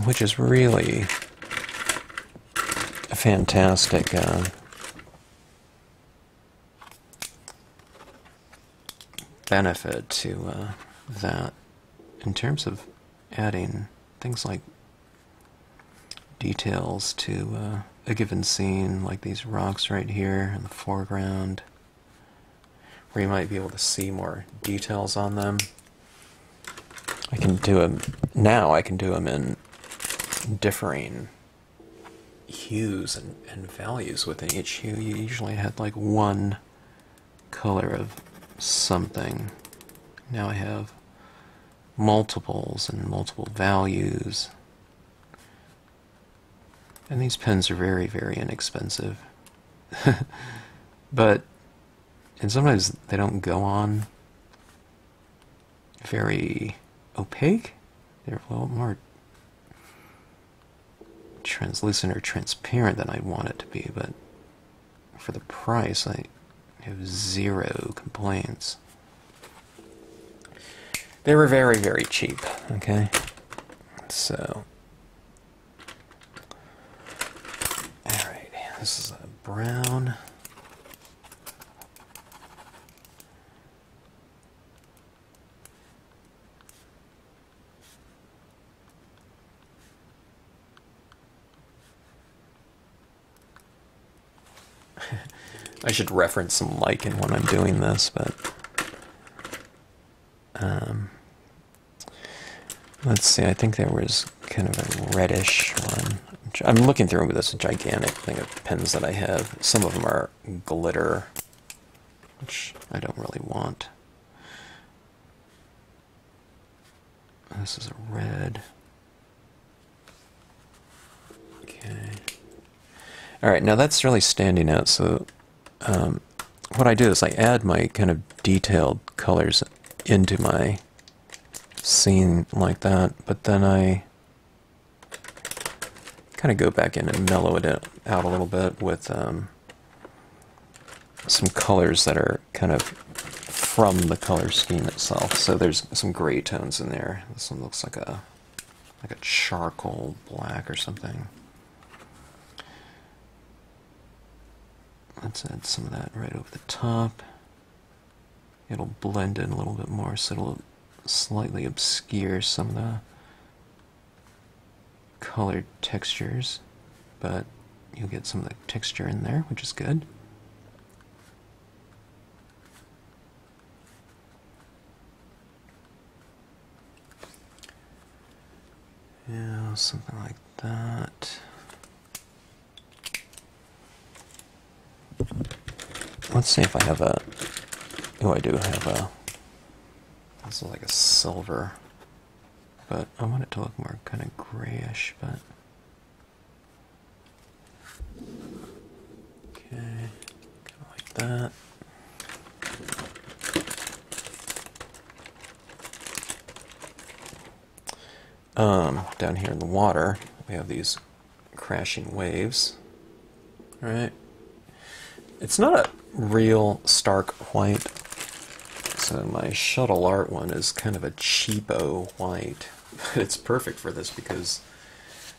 which is really a fantastic benefit to that in terms of adding things like details to a given scene, like these rocks right here in the foreground, where you might be able to see more details on them. I can do them now. I can do them in differing hues and values within each hue. You usually had like one color of something. Now I have multiples and multiple values. And these pens are very, very inexpensive. And sometimes they don't go on very opaque. They're a little more translucent or transparent than I want it to be, but for the price, I have zero complaints. They were very, very cheap, okay? So, alright, this is a brown. I should reference some lichen when I'm doing this, but let's see, I think there was kind of a reddish one. I'm looking through this gigantic thing of pens that I have. Some of them are glitter, which I don't really want. This is a red. Okay. Alright, now that's really standing out, so what I do is I add my kind of detailed colors into my scene like that, but then I kind of go back in and mellow it out a little bit with some colors that are kind of from the color scheme itself. So there's some gray tones in there. This one looks like a charcoal black or something. Let's add some of that right over the top. It'll blend in a little bit more, so it'll slightly obscure some of the colored textures, but you'll get some of the texture in there, which is good. Yeah, something like that. Let's see if I have a... Oh, I do have a... This is like a silver, but I want it to look more kind of grayish, but... Okay, kind of like that. Down here in the water, we have these crashing waves, right? It's not a real stark white, so my Shuttle Art one is kind of a cheapo white. It's perfect for this because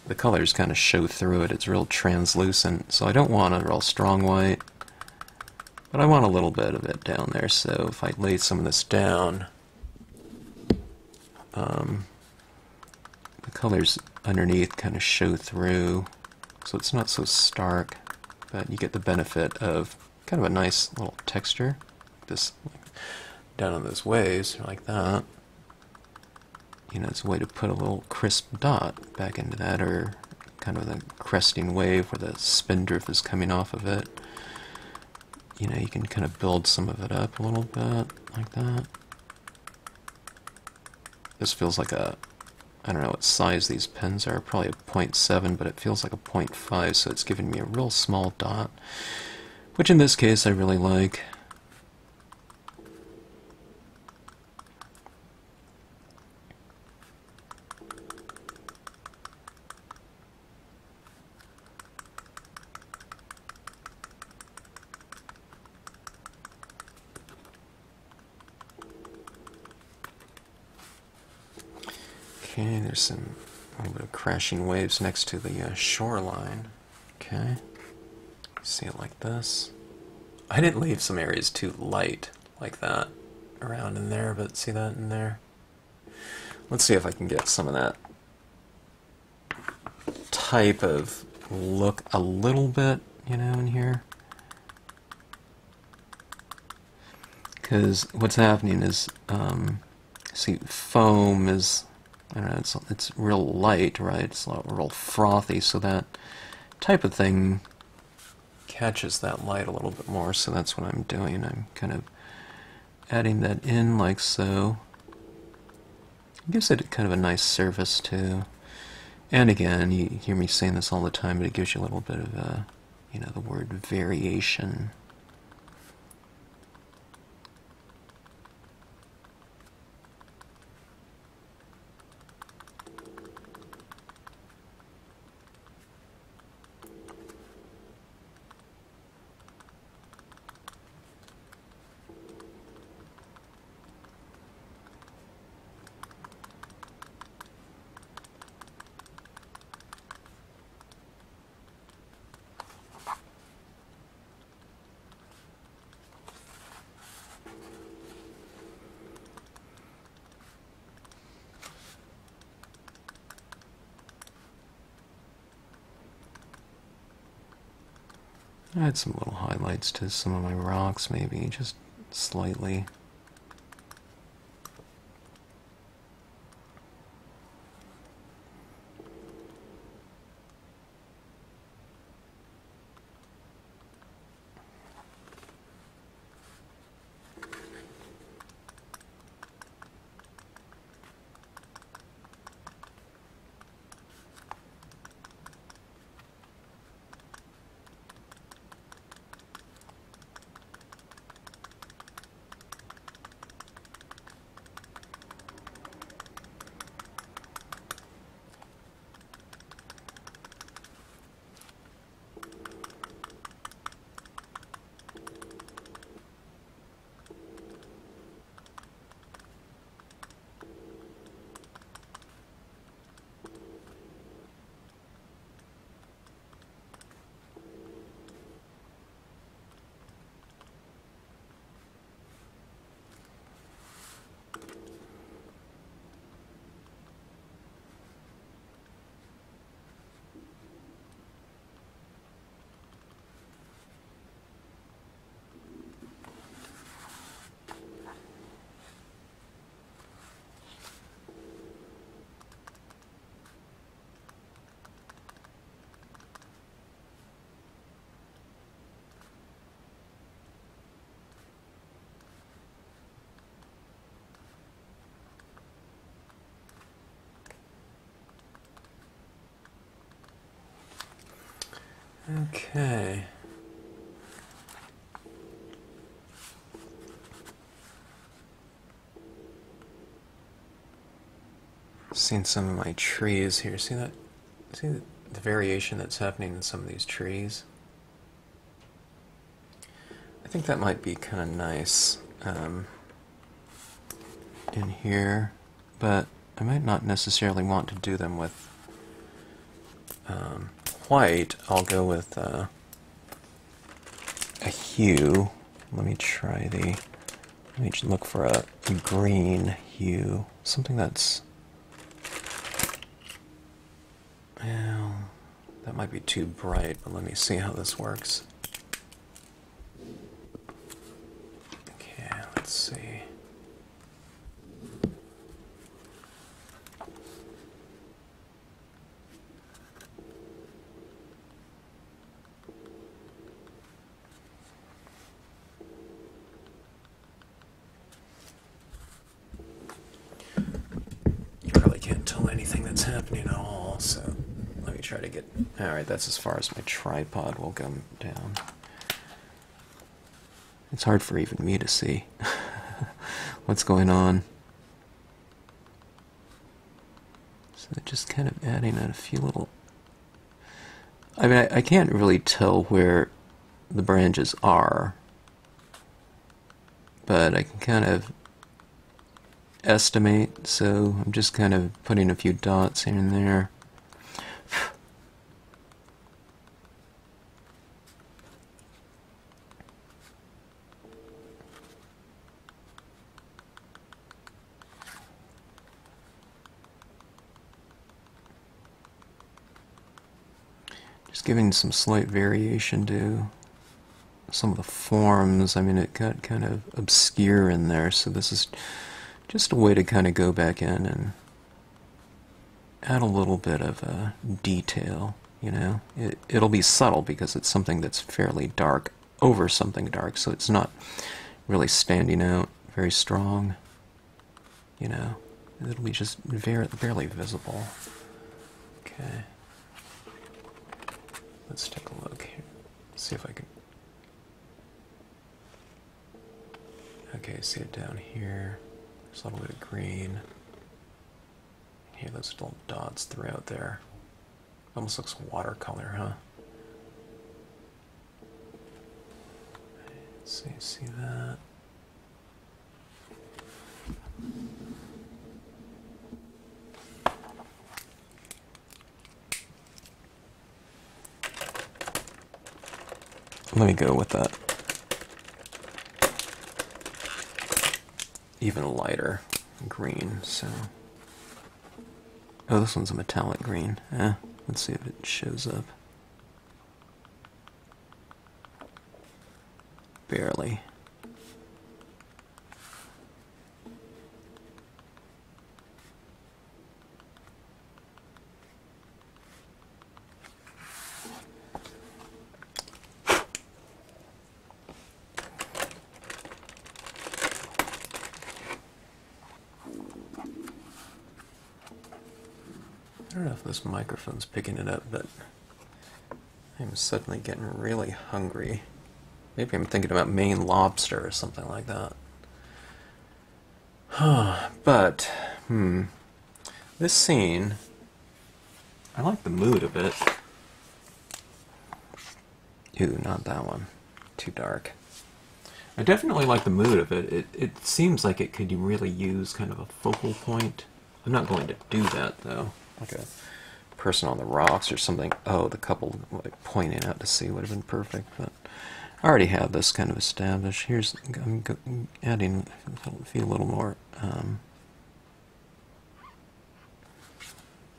the colors kind of show through it. It's real translucent, so I don't want a real strong white, but I want a little bit of it down there, so if I lay some of this down, the colors underneath kind of show through, so it's not so stark, but you get the benefit of kind of a nice little texture. This down on those waves, like that. You know, it's a way to put a little crisp dot back into that, or kind of the cresting wave where the spindrift is coming off of it. You know, you can kind of build some of it up a little bit, like that. This feels like a, I don't know what size these pens are, probably a 0.7, but it feels like a 0.5, so it's giving me a real small dot, which in this case I really like. Okay, there's a little bit of crashing waves next to the shoreline. Okay, see it like this. I didn't leave some areas too light like that around in there, but see that in there? Let's see if I can get some of that type of look a little bit, you know, in here. Because what's happening is, see, foam is, I don't know, it's real light, right? It's real frothy, so that type of thing catches that light a little bit more, so that's what I'm doing. I'm kind of adding that in like so. It gives it kind of a nice surface too. And again, you hear me saying this all the time, but it gives you a little bit of, you know, the word variation. Add some little highlights to some of my rocks, maybe, just slightly. Okay. Seeing some of my trees here. See that? See the variation that's happening in some of these trees? I think that might be kind of nice in here, but I might not necessarily want to do them with white. I'll go with a hue. Let me try the, let me look for a green hue. Something that's, well, that might be too bright, but let me see how this works. Okay, let's see. tell anything that's happening at all, so let me try to get... Alright, that's as far as my tripod will go down. It's hard for even me to see what's going on. So just kind of adding in a few little... I mean, I can't really tell where the branches are, but I can kind of estimate, so I'm just kind of putting a few dots here and there. Just giving some slight variation to some of the forms. I mean, it got kind of obscure in there, so this is just a way to kind of go back in and add a little bit of a detail, you know. It'll be subtle because it's something that's fairly dark over something dark, so it's not really standing out very strong, you know. It'll be just barely visible. Okay. Let's take a look here. See if I can... Okay, see it down here. There's a little bit of green. Here, those little dots throughout there. Almost looks watercolor, huh? Let's see that? Let me go with that. Even lighter green, so... Oh, this one's a metallic green. Let's see if it shows up. Barely. I don't know if this microphone's picking it up, but I'm suddenly getting really hungry. Maybe I'm thinking about Maine lobster or something like that. But, this scene, I like the mood of it. Ooh, not that one. Too dark. I definitely like the mood of it. It seems like it could really use kind of a focal point. I'm not going to do that, though. Like a person on the rocks or something. Oh, the couple like pointing out to sea would have been perfect, but I already have this kind of established. Here's, I'm adding a few little more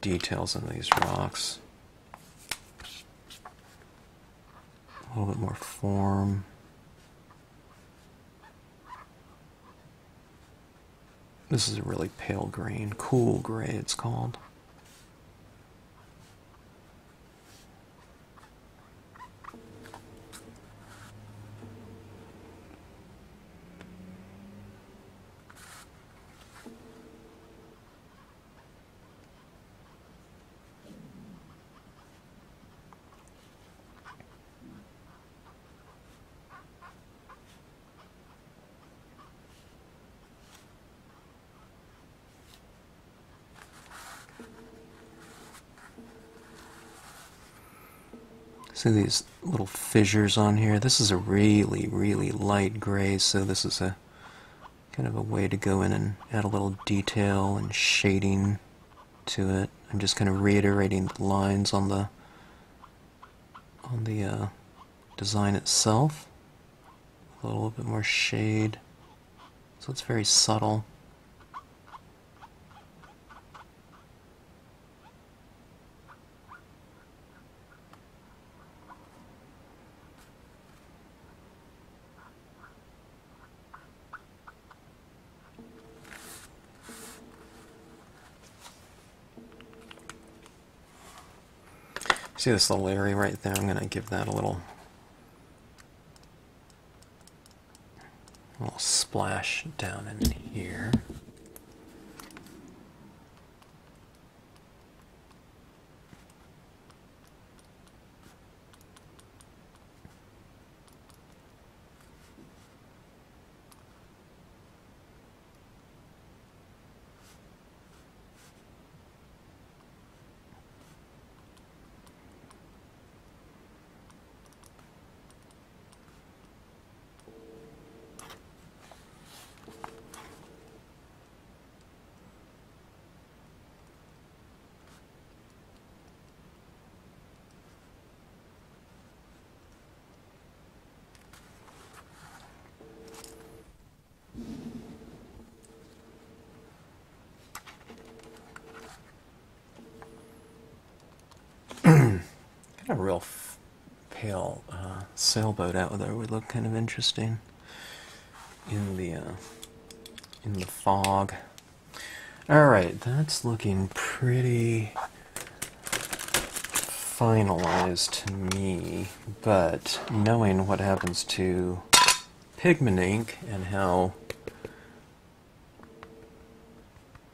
details on these rocks. A little bit more form. This is a really pale green, cool gray it's called. See these little fissures on here? This is a really, really light gray, so this is a kind of a way to go in and add a little detail and shading to it. I'm just kind of reiterating the lines on the design itself. A little bit more shade, so it's very subtle. See this little area right there? I'm going to give that a little splash down in here. Got a real pale sailboat out there would look kind of interesting in the fog. All right, that's looking pretty finalized to me, but knowing what happens to pigment ink and how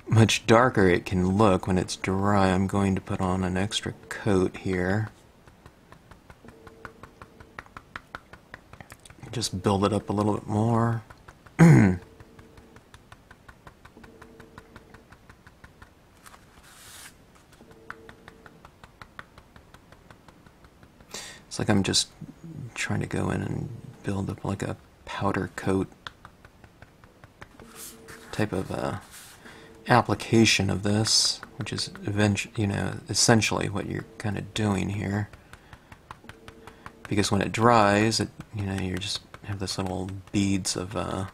much darker it can look when it's dry, I'm going to put on an extra coat here. Just build it up a little bit more. It's like I'm just trying to go in and build up like a powder coat type of application of this, which is essentially what you're kind of doing here. Because when it dries, you just have this little beads of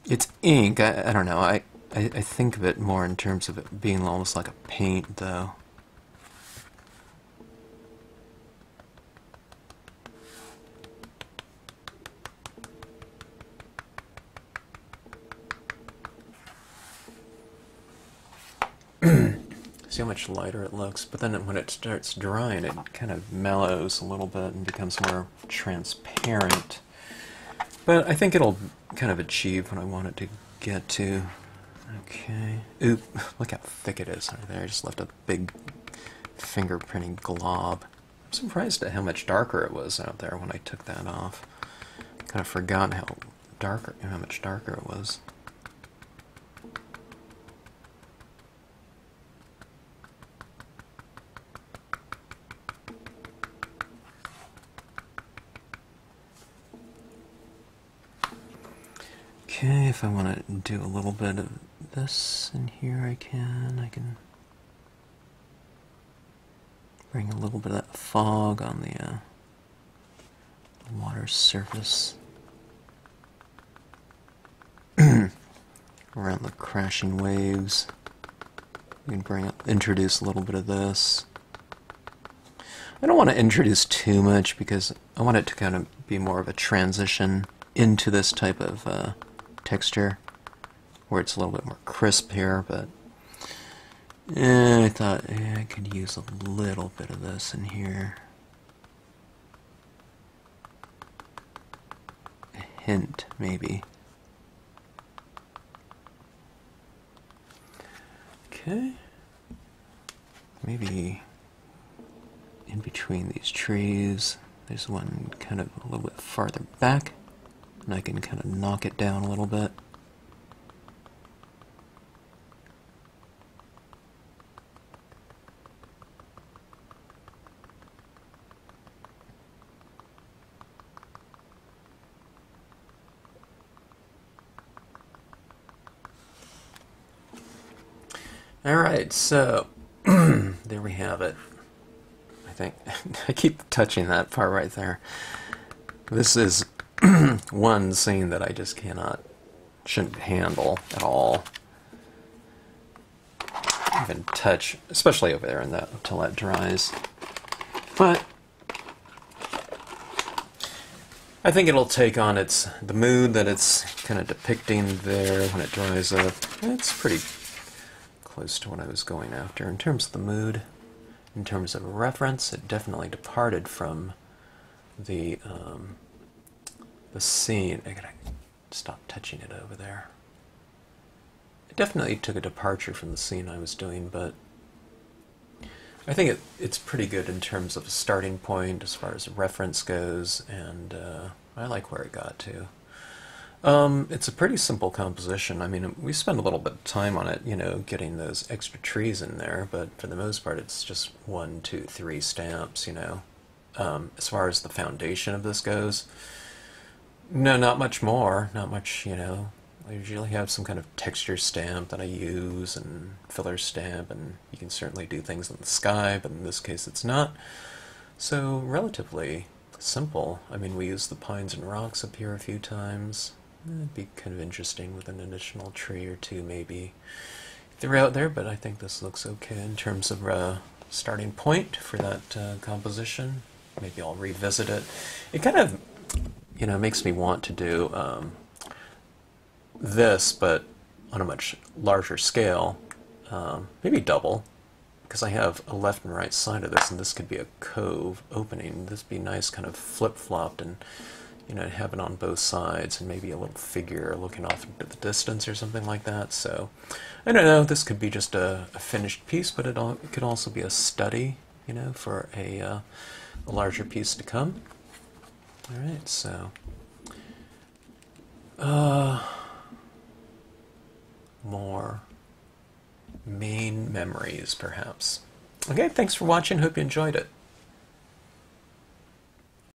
it's ink. I don't know. I think of it more in terms of it being almost like a paint, though. See how much lighter it looks, but then when it starts drying, it kind of mellows a little bit and becomes more transparent. But I think it'll kind of achieve what I want it to get to. Okay. Oop, look how thick it is right there. I just left a big fingerprinting glob. I'm surprised at how much darker it was out there when I took that off. Kind of forgot how much darker it was. Okay, if I want to do a little bit of this in here, I can bring a little bit of that fog on the water surface. Around the crashing waves. You can introduce a little bit of this. I don't want to introduce too much because I want it to kind of be more of a transition into this type of texture, where it's a little bit more crisp here, but I thought I could use a little bit of this in here. A hint, maybe. Okay. Maybe in between these trees, there's one kind of a little bit farther back, and I can kind of knock it down a little bit. Alright, so there we have it. I think I keep touching that part right there. This is one scene that I just shouldn't handle at all. Even touch, especially over there until that dries. But I think it'll take on the mood that it's kind of depicting there when it dries up. It's pretty close to what I was going after in terms of the mood. In terms of reference, it definitely departed from the scene. I gotta stop touching it over there. It definitely took a departure from the scene I was doing, but I think it's pretty good in terms of a starting point as far as reference goes, and I like where it got to. It's a pretty simple composition. I mean, we spend a little bit of time on it, getting those extra trees in there, but for the most part it's just 1, 2, 3 stamps, As far as the foundation of this goes, no, not much more, not much, I usually have some kind of texture stamp that I use, and filler stamp, and you can certainly do things in the sky, but in this case it's not. So, relatively simple. I mean, we use the pines and rocks up here a few times. It'd be kind of interesting with an additional tree or two maybe throughout there, but I think this looks okay in terms of starting point for that composition. Maybe I'll revisit it. It kind of, makes me want to do this, but on a much larger scale, maybe double, because I have a left and right side of this, and this could be a cove opening. This would be nice, kind of flip-flopped, and have it on both sides, and maybe a little figure looking off into the distance or something like that. So I don't know. This could be just a finished piece, but it could also be a study, for a larger piece to come. All right, so more main memories, perhaps. Okay, thanks for watching. Hope you enjoyed it.